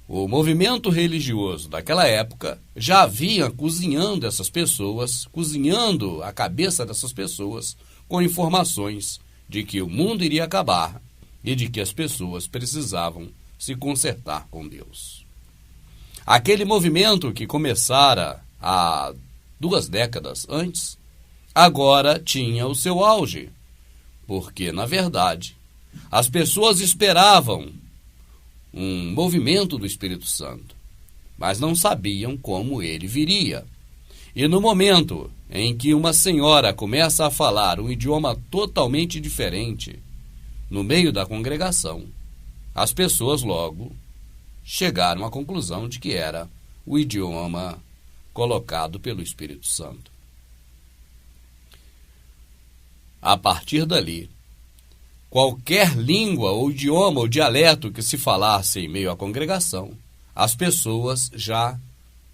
[SPEAKER 2] o movimento religioso daquela época já vinha cozinhando essas pessoas, cozinhando a cabeça dessas pessoas com informações de que o mundo iria acabar e de que as pessoas precisavam se consertar com Deus. Aquele movimento que começara há 2 décadas antes, agora tinha o seu auge, porque, na verdade, as pessoas esperavam um movimento do Espírito Santo, mas não sabiam como ele viria. E no momento em que uma senhora começa a falar um idioma totalmente diferente no meio da congregação, as pessoas logo chegaram à conclusão de que era o idioma colocado pelo Espírito Santo. A partir dali, qualquer língua ou idioma ou dialeto que se falasse em meio à congregação, as pessoas já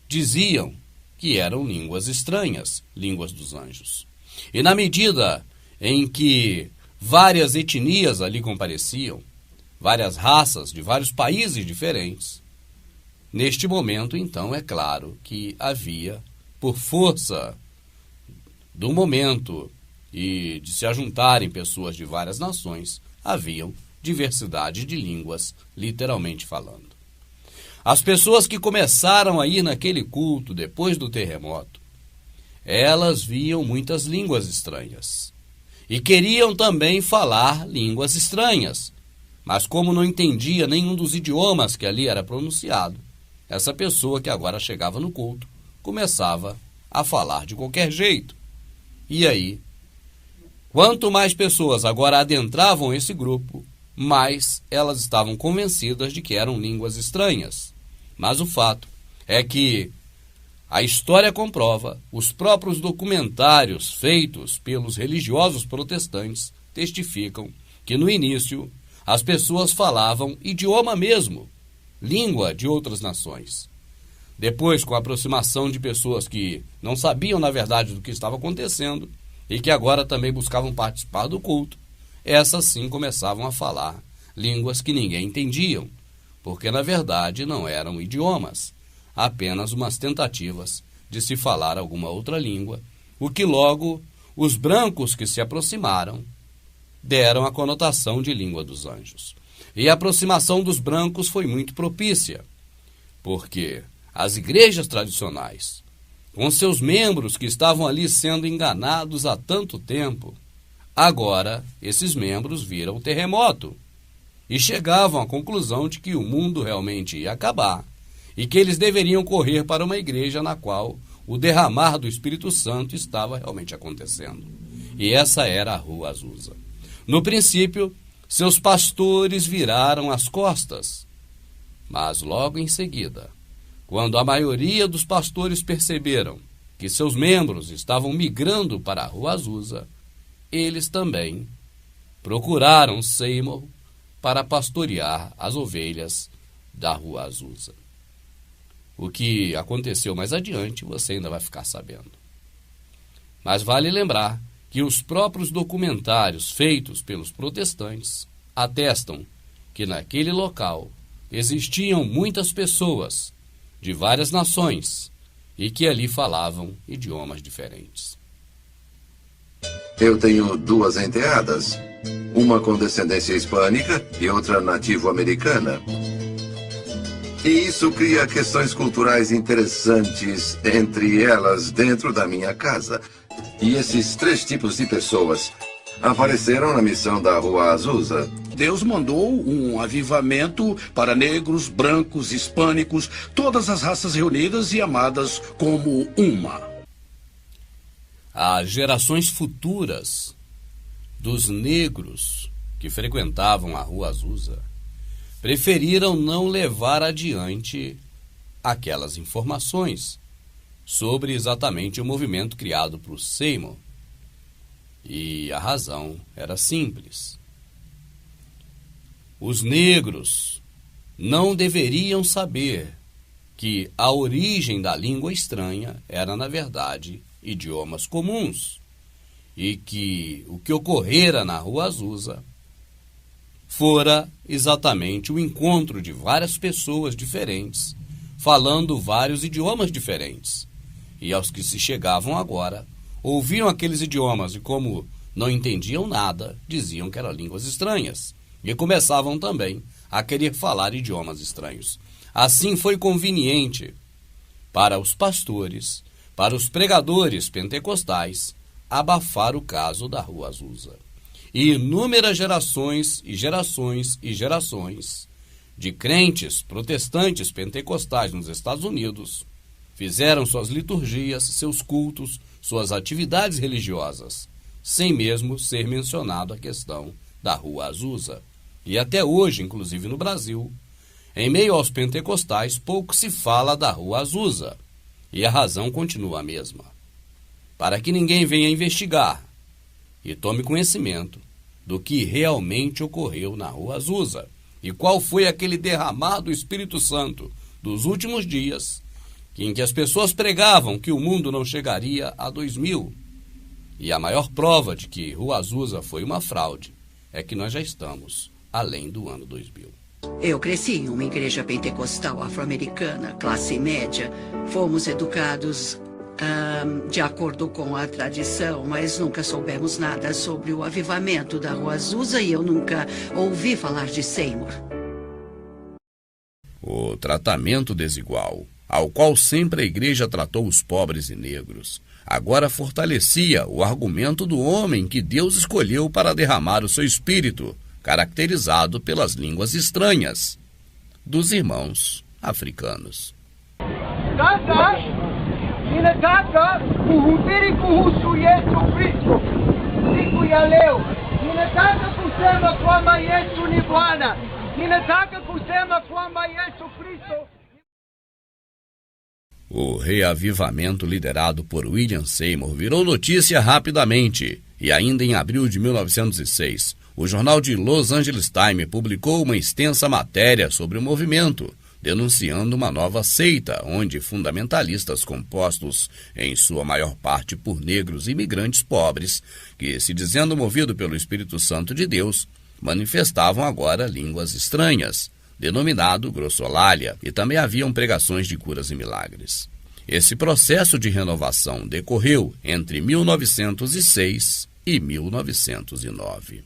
[SPEAKER 2] diziam que eram línguas estranhas, línguas dos anjos. E na medida em que várias etnias ali compareciam, várias raças de vários países diferentes, neste momento, então, é claro que havia, por força do momento e de se ajuntarem pessoas de várias nações, haviam diversidade de línguas, literalmente falando. As pessoas que começaram a ir naquele culto depois do terremoto, elas viam muitas línguas estranhas e queriam também falar línguas estranhas, mas como não entendia nenhum dos idiomas que ali era pronunciado, essa pessoa que agora chegava no culto começava a falar de qualquer jeito. E aí, quanto mais pessoas agora adentravam esse grupo, mais elas estavam convencidas de que eram línguas estranhas. Mas o fato é que a história comprova, os próprios documentários feitos pelos religiosos protestantes testificam que no início as pessoas falavam idioma mesmo, língua de outras nações. Depois, com a aproximação de pessoas que não sabiam na verdade do que estava acontecendo e que agora também buscavam participar do culto, essas sim começavam a falar línguas que ninguém entendiam, porque na verdade não eram idiomas, apenas umas tentativas de se falar alguma outra língua, o que logo os brancos que se aproximaram deram a conotação de língua dos anjos. E a aproximação dos brancos foi muito propícia, porque as igrejas tradicionais, com seus membros que estavam ali sendo enganados há tanto tempo, agora esses membros viram o terremoto e chegavam à conclusão de que o mundo realmente ia acabar e que eles deveriam correr para uma igreja na qual o derramar do Espírito Santo estava realmente acontecendo. E essa era a Rua Azusa. No princípio, seus pastores viraram as costas, mas logo em seguida, quando a maioria dos pastores perceberam que seus membros estavam migrando para a Rua Azusa, eles também procuraram Seymour para pastorear as ovelhas da Rua Azusa. O que aconteceu mais adiante você ainda vai ficar sabendo. Mas vale lembrar que os próprios documentários feitos pelos protestantes atestam que naquele local existiam muitas pessoas de várias nações e que ali falavam idiomas diferentes.
[SPEAKER 7] Eu tenho 2 enteadas, uma com descendência hispânica e outra nativo-americana. E isso cria questões culturais interessantes entre elas dentro da minha casa. E esses 3 tipos de pessoas apareceram na missão da Rua Azusa.
[SPEAKER 4] Deus mandou um avivamento para negros, brancos, hispânicos, todas as raças reunidas e amadas como uma.
[SPEAKER 2] As gerações futuras dos negros que frequentavam a Rua Azusa preferiram não levar adiante aquelas informações sobre exatamente o movimento criado por Seymour. E a razão era simples. Os negros não deveriam saber que a origem da língua estranha era, na verdade, idiomas comuns, e que o que ocorrera na Rua Azusa fora exatamente o encontro de várias pessoas diferentes, falando vários idiomas diferentes. E aos que se chegavam agora, ouviam aqueles idiomas e, como não entendiam nada, diziam que eram línguas estranhas. E começavam também a querer falar idiomas estranhos. Assim foi conveniente para os pastores, para os pregadores pentecostais, abafar o caso da Rua Azusa. E inúmeras gerações e gerações e gerações de crentes protestantes pentecostais nos Estados Unidos fizeram suas liturgias, seus cultos, suas atividades religiosas, sem mesmo ser mencionado a questão da Rua Azusa. E até hoje, inclusive no Brasil, em meio aos pentecostais, pouco se fala da Rua Azusa. E a razão continua a mesma. Para que ninguém venha investigar e tome conhecimento do que realmente ocorreu na Rua Azusa e qual foi aquele derramar do Espírito Santo dos últimos dias, em que as pessoas pregavam que o mundo não chegaria a 2000. E a maior prova de que Rua Azusa foi uma fraude é que nós já estamos além do ano 2000.
[SPEAKER 8] Eu cresci em uma igreja pentecostal afro-americana, classe média. Fomos educados de acordo com a tradição, mas nunca soubemos nada sobre o avivamento da Rua Azusa e eu nunca ouvi falar de Seymour.
[SPEAKER 2] O tratamento desigual, ao qual sempre a igreja tratou os pobres e negros, agora fortalecia o argumento do homem que Deus escolheu para derramar o seu espírito, caracterizado pelas línguas estranhas dos irmãos africanos.
[SPEAKER 9] Ninataka kuhubiri kuhusu Yesu Kristo siku ya leo. Ninataka kusema kwamba Yesu ni Bwana. Ninataka kusema kwamba Yesu Kristo.
[SPEAKER 2] O reavivamento liderado por William Seymour virou notícia rapidamente e ainda em abril de 1906, o jornal de Los Angeles Times publicou uma extensa matéria sobre o movimento, denunciando uma nova seita onde fundamentalistas compostos, em sua maior parte por negros imigrantes pobres, que, se dizendo movido pelo Espírito Santo de Deus, manifestavam agora línguas estranhas, denominado glossolalia, e também haviam pregações de curas e milagres. Esse processo de renovação decorreu entre 1906 e 1909.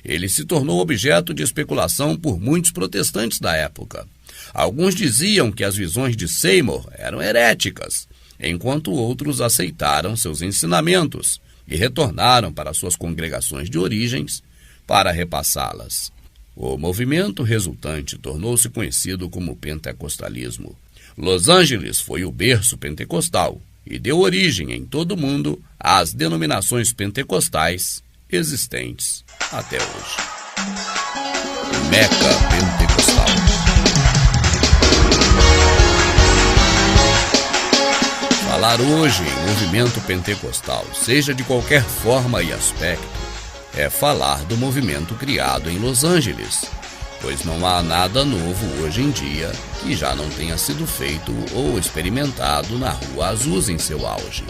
[SPEAKER 2] Ele se tornou objeto de especulação por muitos protestantes da época. Alguns diziam que as visões de Seymour eram heréticas, enquanto outros aceitaram seus ensinamentos e retornaram para suas congregações de origens para repassá-las. O movimento resultante tornou-se conhecido como pentecostalismo. Los Angeles foi o berço pentecostal e deu origem em todo o mundo às denominações pentecostais existentes até hoje. Meca Pentecostal. Falar hoje em movimento pentecostal, seja de qualquer forma e aspecto, é falar do movimento criado em Los Angeles, pois não há nada novo hoje em dia que já não tenha sido feito ou experimentado na Rua Azusa em seu auge.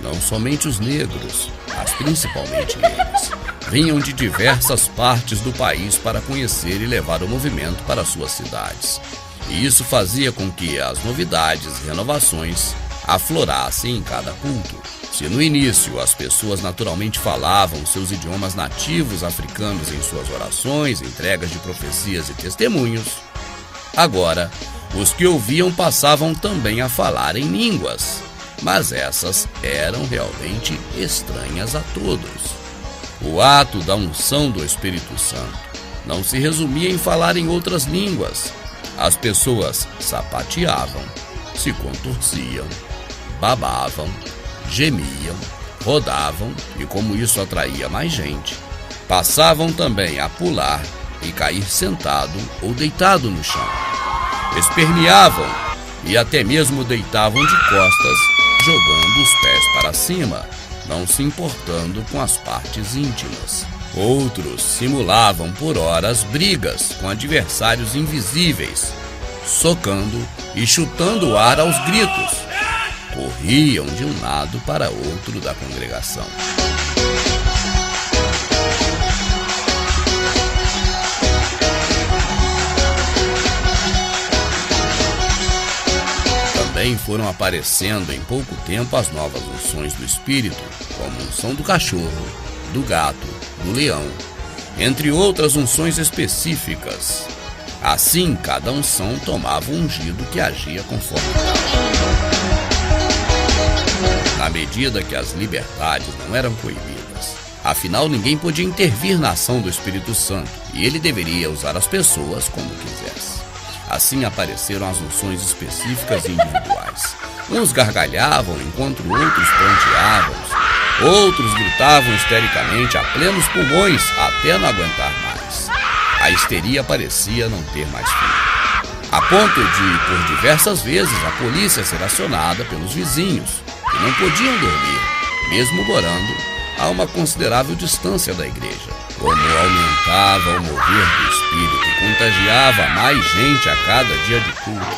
[SPEAKER 2] Não somente os negros, mas principalmente eles, vinham de diversas partes do país para conhecer e levar o movimento para suas cidades. E isso fazia com que as novidades e renovações aflorassem em cada culto. Se no início as pessoas naturalmente falavam seus idiomas nativos africanos em suas orações, entregas de profecias e testemunhos, agora os que ouviam passavam também a falar em línguas, mas essas eram realmente estranhas a todos. O ato da unção do Espírito Santo não se resumia em falar em outras línguas. As pessoas sapateavam, se contorciam, babavam, gemiam, rodavam e, como isso atraía mais gente, passavam também a pular e cair sentado ou deitado no chão. Esperneavam e até mesmo deitavam de costas, jogando os pés para cima, não se importando com as partes íntimas. Outros simulavam por horas brigas com adversários invisíveis, socando e chutando o ar aos gritos. Corriam de um lado para outro da congregação. Também foram aparecendo em pouco tempo as novas unções do Espírito, como a unção do cachorro, do gato, do leão, entre outras unções específicas. Assim, cada unção tomava um ungido que agia conforme tal. Na medida que as liberdades não eram coibidas, afinal ninguém podia intervir na ação do Espírito Santo e ele deveria usar as pessoas como quisesse. Assim apareceram as unções específicas e individuais. Uns gargalhavam enquanto outros pranteavam, outros gritavam histericamente a plenos pulmões até não aguentar mais. A histeria parecia não ter mais fim, a ponto de, por diversas vezes, a polícia ser acionada pelos vizinhos, que não podiam dormir, mesmo morando a uma considerável distância da igreja. Como aumentava o mover do Espírito e contagiava mais gente a cada dia de culto,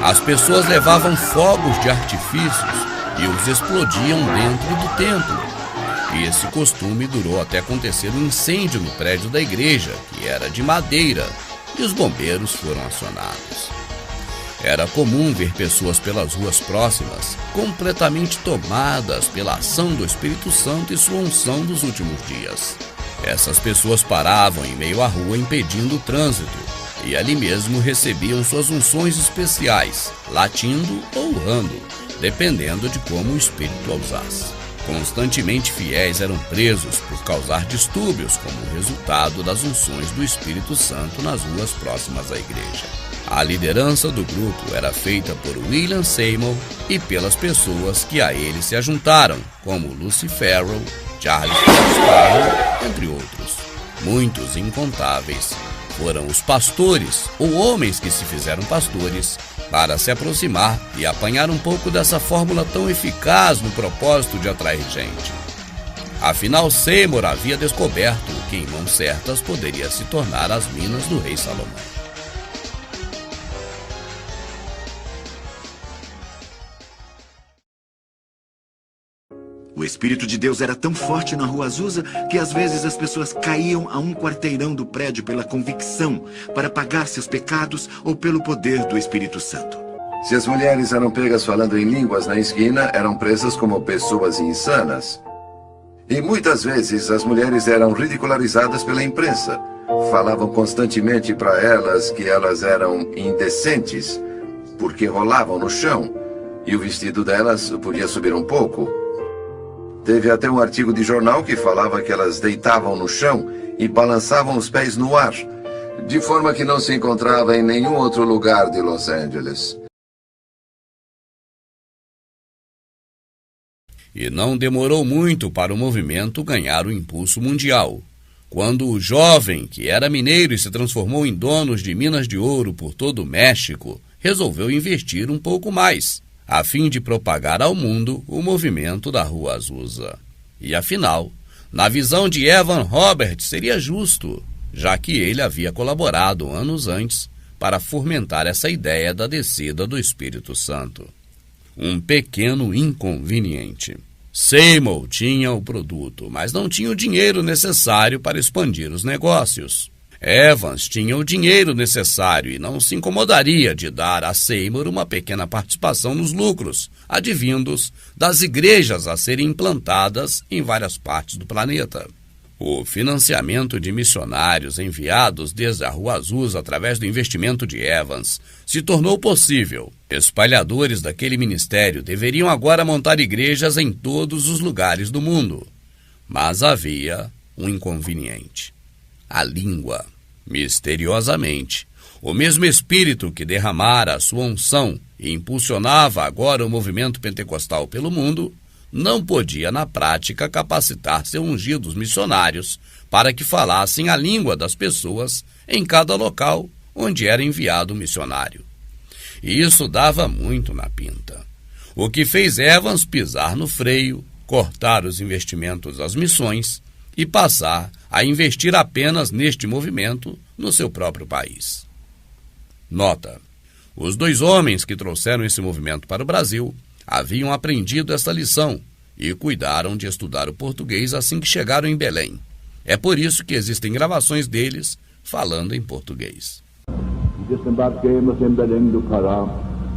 [SPEAKER 2] as pessoas levavam fogos de artifícios e os explodiam dentro do templo. E esse costume durou até acontecer um incêndio no prédio da igreja, que era de madeira, e os bombeiros foram acionados. Era comum ver pessoas pelas ruas próximas, completamente tomadas pela ação do Espírito Santo e sua unção dos últimos dias. Essas pessoas paravam em meio à rua impedindo o trânsito, e ali mesmo recebiam suas unções especiais, latindo ou urrando, dependendo de como o Espírito a usasse. Constantemente fiéis eram presos por causar distúrbios como resultado das unções do Espírito Santo nas ruas próximas à igreja. A liderança do grupo era feita por William Seymour e pelas pessoas que a ele se ajuntaram, como Lucy Farrell, Charles Sparrow, entre outros. Muitos incontáveis foram os pastores ou homens que se fizeram pastores para se aproximar e apanhar um pouco dessa fórmula tão eficaz no propósito de atrair gente. Afinal, Seymour havia descoberto que em mãos certas poderia se tornar as minas do rei Salomão.
[SPEAKER 10] O Espírito de Deus era tão forte na Rua Azusa que às vezes as pessoas caíam a um quarteirão do prédio pela convicção para pagar seus pecados ou pelo poder do Espírito Santo.
[SPEAKER 7] Se as mulheres eram pegas falando em línguas na esquina, eram presas como pessoas insanas. E muitas vezes as mulheres eram ridicularizadas pela imprensa. Falavam constantemente para elas que elas eram indecentes, porque rolavam no chão, e o vestido delas podia subir um pouco. Teve até um artigo de jornal que falava que elas deitavam no chão e balançavam os pés no ar, de forma que não se encontrava em nenhum outro lugar de Los Angeles.
[SPEAKER 2] E não demorou muito para o movimento ganhar o impulso mundial, quando o jovem, que era mineiro e se transformou em dono de minas de ouro por todo o México, resolveu investir um pouco mais. a fim de propagar ao mundo o movimento da Rua Azusa. E afinal, na visão de Evan Roberts, seria justo, já que ele havia colaborado anos antes para fomentar essa ideia da descida do Espírito Santo. Um pequeno inconveniente. Seymour tinha o produto, mas não tinha o dinheiro necessário para expandir os negócios. Evans tinha o dinheiro necessário e não se incomodaria de dar a Seymour uma pequena participação nos lucros advindos das igrejas a serem implantadas em várias partes do planeta. O financiamento de missionários enviados desde a Rua Azusa através do investimento de Evans se tornou possível. Espalhadores daquele ministério deveriam agora montar igrejas em todos os lugares do mundo. Mas havia um inconveniente: a língua. Misteriosamente, o mesmo Espírito que derramara a sua unção e impulsionava agora o movimento pentecostal pelo mundo, não podia, na prática, capacitar seus ungidos missionários para que falassem a língua das pessoas em cada local onde era enviado o missionário. E isso dava muito na pinta. O que fez Evans pisar no freio, cortar os investimentos às missões e passar a investir apenas neste movimento no seu próprio país. Nota: os dois homens que trouxeram esse movimento para o Brasil haviam aprendido essa lição e cuidaram de estudar o português assim que chegaram em Belém. É por isso que existem gravações deles falando em português.
[SPEAKER 11] Desembarquemos em Belém do Pará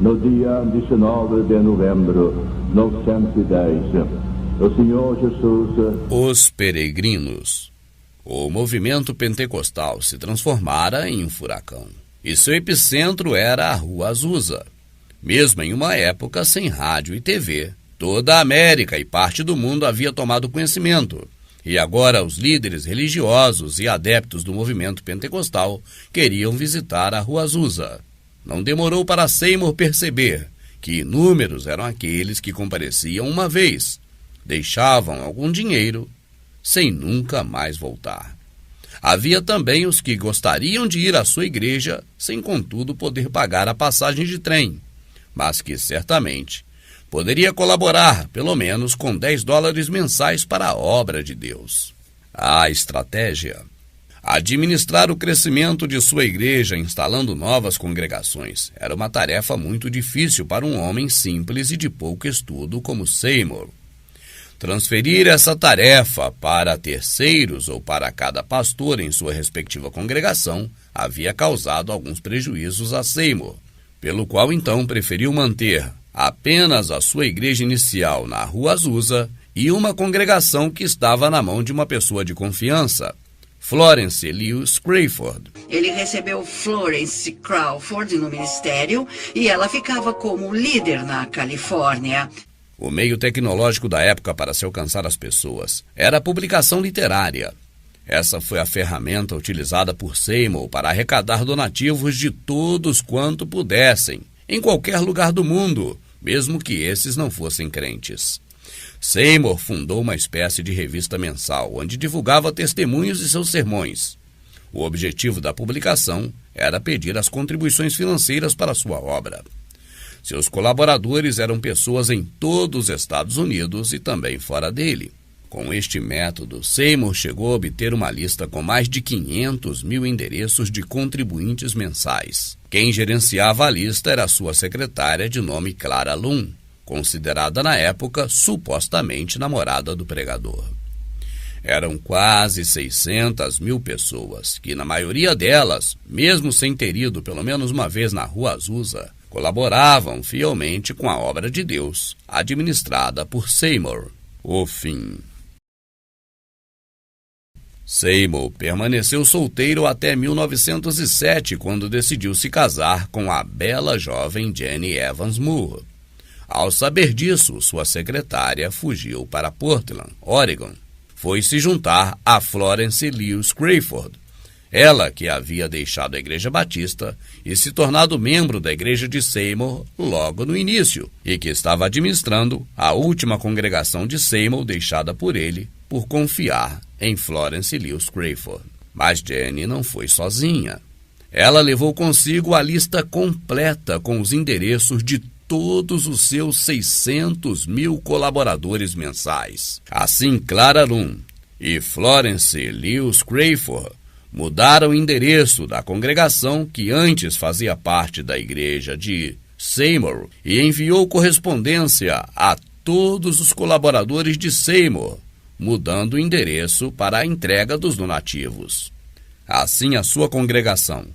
[SPEAKER 11] no dia 19 de novembro de 1910. O Senhor Jesus...
[SPEAKER 2] Os peregrinos. O movimento pentecostal se transformara em um furacão, e seu epicentro era a Rua Azusa. Mesmo em uma época sem rádio e TV, toda a América e parte do mundo havia tomado conhecimento, e agora os líderes religiosos e adeptos do movimento pentecostal queriam visitar a Rua Azusa. Não demorou para Seymour perceber que inúmeros eram aqueles que compareciam uma vez, deixavam algum dinheiro, sem nunca mais voltar. Havia também os que gostariam de ir à sua igreja, sem contudo poder pagar a passagem de trem, mas que certamente poderia colaborar, pelo menos com $10 mensais para a obra de Deus. A estratégia: administrar o crescimento de sua igreja instalando novas congregações era uma tarefa muito difícil para um homem simples e de pouco estudo como Seymour. Transferir essa tarefa para terceiros ou para cada pastor em sua respectiva congregação havia causado alguns prejuízos a Seymour, pelo qual então preferiu manter apenas a sua igreja inicial na Rua Azusa e uma congregação que estava na mão de uma pessoa de confiança, Florence Lewis Crayford.
[SPEAKER 8] Ele recebeu Florence Crawford no ministério e ela ficava como líder na Califórnia.
[SPEAKER 2] O meio tecnológico da época para se alcançar as pessoas era a publicação literária. Essa foi a ferramenta utilizada por Seymour para arrecadar donativos de todos quanto pudessem, em qualquer lugar do mundo, mesmo que esses não fossem crentes. Seymour fundou uma espécie de revista mensal, onde divulgava testemunhos de seus sermões. O objetivo da publicação era pedir as contribuições financeiras para sua obra. Seus colaboradores eram pessoas em todos os Estados Unidos e também fora dele. Com este método, Seymour chegou a obter uma lista com mais de 500 mil endereços de contribuintes mensais. Quem gerenciava a lista era sua secretária de nome Clara Lum, considerada na época supostamente namorada do pregador. Eram quase 600 mil pessoas, que na maioria delas, mesmo sem ter ido pelo menos uma vez na Rua Azusa, colaboravam fielmente com a obra de Deus, administrada por Seymour. O fim. Seymour permaneceu solteiro até 1907, quando decidiu se casar com a bela jovem Jenny Evans Moore. Ao saber disso, sua secretária fugiu para Portland, Oregon. Foi se juntar a Florence Lewis Crayford, ela que havia deixado a Igreja Batista e se tornado membro da Igreja de Seymour logo no início, e que estava administrando a última congregação de Seymour deixada por ele por confiar em Florence Lewis Crayford. Mas Jenny não foi sozinha. Ela levou consigo a lista completa com os endereços de todos os seus 600 mil colaboradores mensais. Assim, Clara Loom e Florence Lewis Crayford mudaram o endereço da congregação que antes fazia parte da igreja de Seymour e enviou correspondência a todos os colaboradores de Seymour, mudando o endereço para a entrega dos donativos. Assim, a sua congregação,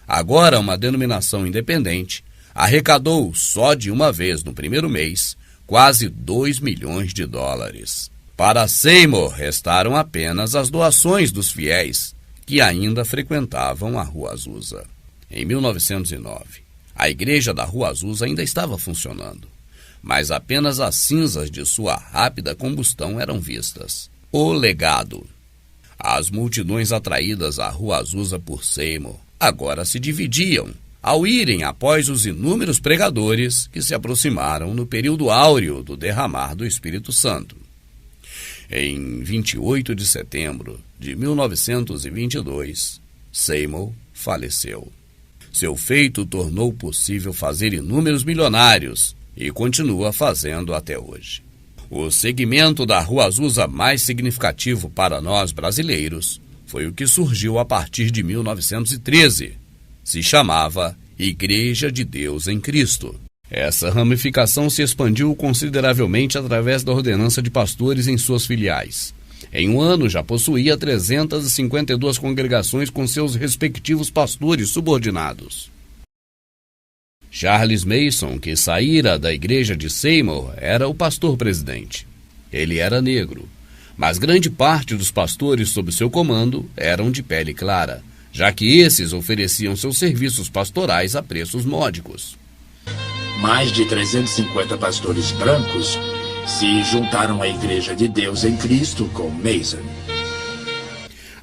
[SPEAKER 2] agora uma denominação independente, arrecadou só de uma vez no primeiro mês quase 2 milhões de dólares. Para Seymour restaram apenas as doações dos fiéis que ainda frequentavam a Rua Azusa. Em 1909, a igreja da Rua Azusa ainda estava funcionando, mas apenas as cinzas de sua rápida combustão eram vistas. O legado. As multidões atraídas à Rua Azusa por Seymour agora se dividiam ao irem após os inúmeros pregadores que se aproximaram no período áureo do derramar do Espírito Santo. Em 28 de setembro de 1922, Seymour faleceu. Seu feito tornou possível fazer inúmeros milionários e continua fazendo até hoje. O segmento da Rua Azusa mais significativo para nós brasileiros foi o que surgiu a partir de 1913. Se chamava Igreja de Deus em Cristo. Essa ramificação se expandiu consideravelmente através da ordenança de pastores em suas filiais. Em um ano já possuía 352 congregações com seus respectivos pastores subordinados. Charles Mason, que saíra da igreja de Seymour, era o pastor-presidente. Ele era negro, mas grande parte dos pastores sob seu comando eram de pele clara, já que esses ofereciam seus serviços pastorais a preços módicos.
[SPEAKER 5] Mais de 350 pastores brancos se juntaram à Igreja de Deus em Cristo com Mason.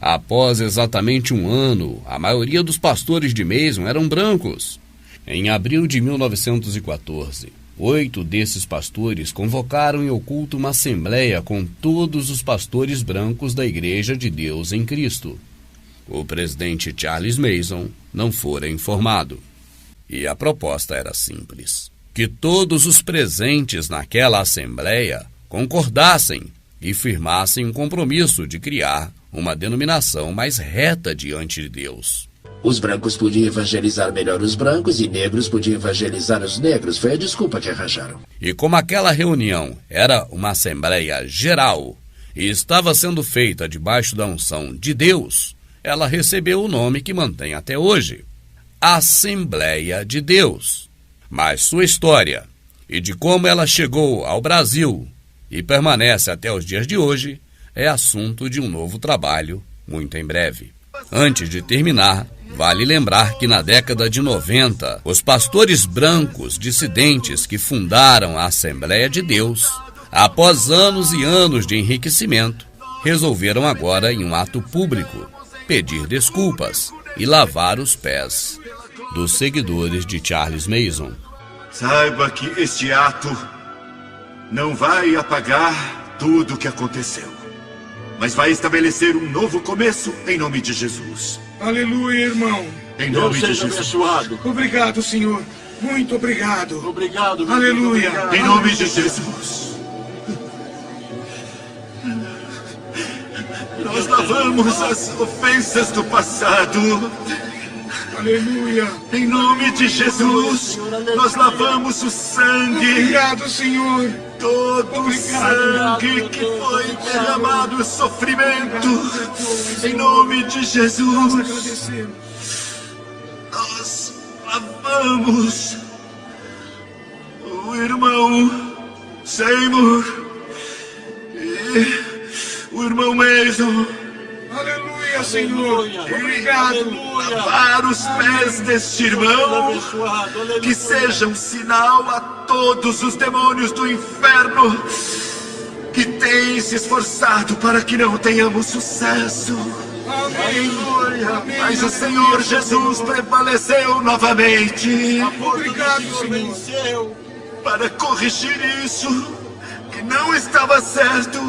[SPEAKER 2] Após exatamente um ano, a maioria dos pastores de Mason eram brancos. Em abril de 1914, 8 desses pastores convocaram em oculto uma assembleia com todos os pastores brancos da Igreja de Deus em Cristo. O presidente Charles Mason não fora informado. E a proposta era simples: que todos os presentes naquela assembleia concordassem e firmassem um compromisso de criar uma denominação mais reta diante de Deus.
[SPEAKER 5] Os brancos podiam evangelizar melhor os brancos e negros podiam evangelizar os negros. Foi a desculpa que arranjaram.
[SPEAKER 2] E como aquela reunião era uma assembleia geral e estava sendo feita debaixo da unção de Deus, ela recebeu o nome que mantém até hoje: Assembleia de Deus. Mas sua história e de como ela chegou ao Brasil e permanece até os dias de hoje é assunto de um novo trabalho muito em breve. Antes de terminar, vale lembrar que na década de 90, os pastores brancos dissidentes que fundaram a Assembleia de Deus, após anos e anos de enriquecimento, resolveram agora, em um ato público, pedir desculpas e lavar os pés dos seguidores de Charles Mason.
[SPEAKER 12] Saiba que este ato não vai apagar tudo o que aconteceu, mas vai estabelecer um novo começo em nome de Jesus.
[SPEAKER 13] Aleluia, irmão.
[SPEAKER 12] Em nome de Jesus.
[SPEAKER 13] Abençoado. Obrigado, Senhor. Muito obrigado.
[SPEAKER 12] Obrigado.
[SPEAKER 13] Aleluia.
[SPEAKER 12] Obrigado. Em nome de Jesus. Nós lavamos as ofensas do passado.
[SPEAKER 13] Aleluia.
[SPEAKER 12] Em nome de Jesus, nós lavamos o sangue.
[SPEAKER 13] Obrigado, Senhor.
[SPEAKER 12] Todo o sangue que foi derramado, o sofrimento. Em nome de Jesus, nós lavamos o irmão Seymour e o irmão Mason.
[SPEAKER 13] Aleluia, Senhor. Obrigado.
[SPEAKER 12] Lavar os pés deste irmão, que seja um sinal a todos os demônios do inferno que têm se esforçado para que não tenhamos sucesso.
[SPEAKER 13] Amém.
[SPEAKER 12] Mas o Senhor Jesus prevaleceu novamente.
[SPEAKER 13] Obrigado, Senhor,
[SPEAKER 12] para corrigir isso que não estava certo.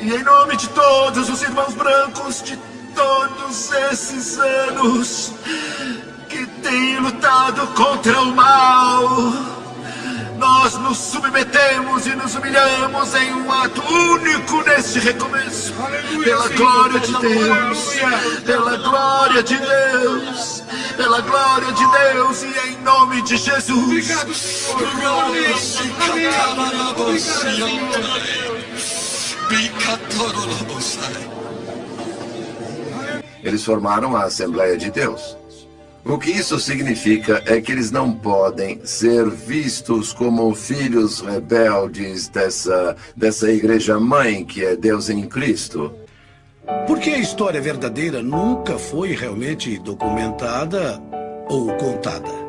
[SPEAKER 12] E em nome de todos os irmãos brancos de todos esses anos que têm lutado contra o mal, nós nos submetemos e nos humilhamos em um ato único neste recomeço. Pela glória de Deus, pela glória de Deus, pela glória de Deus e em nome de Jesus.
[SPEAKER 7] Eles formaram a Assembleia de Deus. O que isso significa é que eles não podem ser vistos como filhos rebeldes dessa igreja-mãe que é Deus em Cristo.
[SPEAKER 4] Porque a história verdadeira nunca foi realmente documentada ou contada.